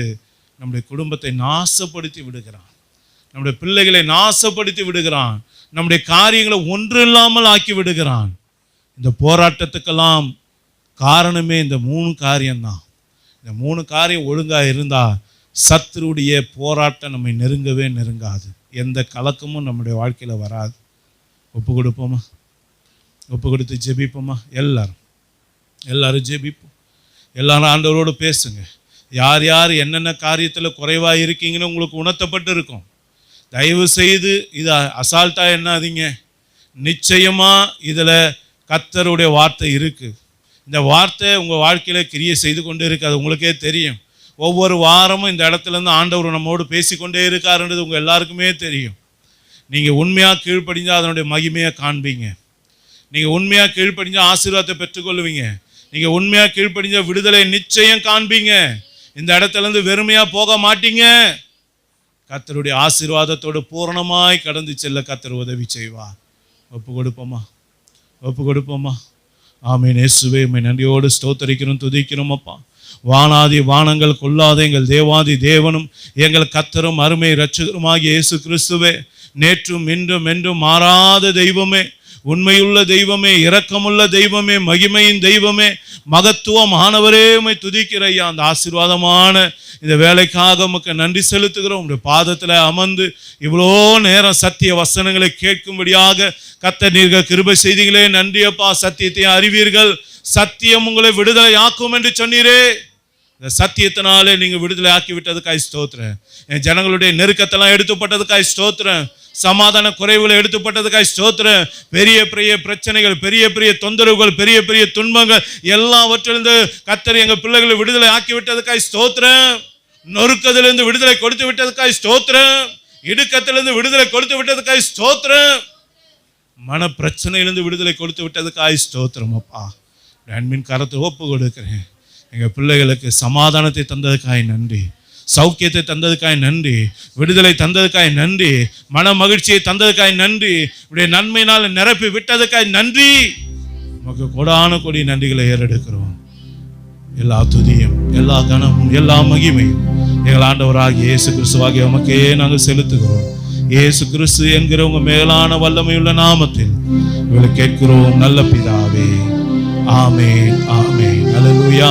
நம்முடைய குடும்பத்தை நாசப்படுத்தி விடுகிறான், நம்முடைய பிள்ளைகளை நாசப்படுத்தி விடுகிறான், நம்முடைய காரியங்களை ஒன்று இல்லாமல் ஆக்கி விடுகிறான். இந்த போராட்டத்துக்கெல்லாம் காரணமே இந்த 3 காரியம்தான். இந்த 3 காரியம் ஒழுங்காக இருந்தால் சத்துருடைய போராட்டம் நம்மை நெருங்கவே நெருங்காது. எந்த கலக்கமும் நம்முடைய வாழ்க்கையில் வராது. ஒப்பு கொடுப்போமா? ஒப்பு கொடுத்து ஜெபிப்போமா? எல்லாரும் ஜெபிப்போம். எல்லாரும் ஆண்டவரோடு பேசுங்க. யார் யார் என்னென்ன காரியத்தில் குறைவாக இருக்கீங்கன்னு உங்களுக்கு உணர்த்தப்பட்டு இருக்கும். தயவு செய்து இதை அசால்ட்டாக எண்ணாதீங்க. நிச்சயமாக இதில் கர்த்தருடைய வார்த்தை இருக்குது. இந்த வார்த்தை உங்கள் வாழ்க்கையில் கிரியை செய்து கொண்டே இருக்குது. அது உங்களுக்கே தெரியும். ஒவ்வொரு வாரமும் இந்த இடத்துலேருந்து ஆண்டவர் நம்மோடு பேசிக்கொண்டே இருக்காருன்றது உங்கள் எல்லாருக்குமே தெரியும். நீங்கள் உண்மையாக கீழ்ப்படிஞ்சால் அதனுடைய மகிமையை காண்பீங்க. நீங்கள் உண்மையாக கீழ்ப்படிஞ்சால் ஆசீர்வாதத்தை பெற்றுக்கொள்வீங்க. நீங்கள் உண்மையாக கீழ்ப்படிஞ்சால் விடுதலை நிச்சயம் காண்பீங்க. இந்த இடத்துலேருந்து வெறுமையாக போக மாட்டீங்க. கர்த்தருடைய ஆசீர்வாதத்தோடு பூரணமாய் கடந்து செல்ல கர்த்தர் உதவி செய்வார். ஒப்பு கொடுப்போமா? ஒப்பு கொடுப்போமா? ஆமென். இயேசுவே, உம்மை நன்றியோடு ஸ்தோத்தரிக்கிறோம், துதிக்கிறோம் அப்பா. வானாதி வானங்கள் கொள்ளாத எங்கள் தேவாதி தேவனும் எங்கள் கர்த்தரும் அருமை இரட்சகருமாகிய இயேசு கிறிஸ்துவே, நேற்றும் இன்றும் என்றும் மாறாத தெய்வமே, உண்மையுள்ள தெய்வமே, இரக்கமுள்ள தெய்வமே, மகிமையின் தெய்வமே, மகத்துவமானவரே, உம்மை துதிக்கிற ஐயா. அந்த ஆசீர்வாதமான இந்த வேலைக்காக உமக்கு நன்றி செலுத்துகிறோம். உங்களுடைய பாதத்தில் அமர்ந்து இவ்வளோ நேரம் சத்திய வசனங்களை கேட்கும்படியாக கர்த்தர் நீர்கள் கிருபை செய்தீங்களே, நன்றி அப்பா. சத்தியத்தை அறிவீர்கள், சத்தியம் உங்களை விடுதலை ஆக்கும் என்று சொன்னீரே. இந்த சத்தியத்தினாலே நீங்க விடுதலை ஆக்கி விட்டதுக்காய் ஸ்தோத்திரம். என் ஜனங்களுடைய நெருக்கத்தெல்லாம் எடுத்துப்பட்டதுக்காய் ஸ்தோத்திரம். சமாதான குறைவுகளை எடுத்துப்பட்டதுக்காய் ஸ்தோத்திரம். பெரிய பெரிய பிரச்சனைகள், பெரிய பெரிய தொந்தரவுகள், பெரிய பெரிய துன்பங்கள் எல்லாவற்றிலிருந்து கர்த்தர் எங்க பிள்ளைகளை விடுதலை ஆக்கி விட்டதுக்காய் ஸ்தோத்திரம். நொறுக்கத்திலிருந்து விடுதலை கொடுத்து விட்டதுக்காய் ஸ்தோத்திரம். இடுக்கத்திலிருந்து விடுதலை கொடுத்து விட்டதுக்காய் ஸ்தோத்திரம். மன பிரச்சனையிலிருந்து விடுதலை கொடுத்து விட்டதுக்காய் ஸ்தோத்திரம் அப்பா. அன்பின் கரத்தை ஒப்பு கொடுக்கிறேன். எங்கள் பிள்ளைகளுக்கு சமாதானத்தை தந்ததுக்காய் நன்றி, சௌக்கியத்தை தந்ததுக்காய் நன்றி, விடுதலை தந்ததுக்காய் நன்றி, மன மகிழ்ச்சியை தந்ததுக்காய் நன்றி, உடைய நன்மையினால் நிரப்பி விட்டதுக்காய் நன்றி. நமக்கு கொடான கொடி நன்றிகளை ஏறெடுக்கிறோம். எல்லா துதியும், எல்லா கனமும், எல்லா மகிமையும் எங்கள் ஆண்டவராகிய இயேசு கிறிஸ்துவாகிய உமக்கே நாங்கள் செலுத்துகிறோம். இயேசு கிறிஸ்து என்கிற உங்க மேலான வல்லமையுள்ள நாமத்தில் இவளை கேட்கிறோம் நல்ல பிதாவே. ஆமென், ஆமென். அல்லேலூயா.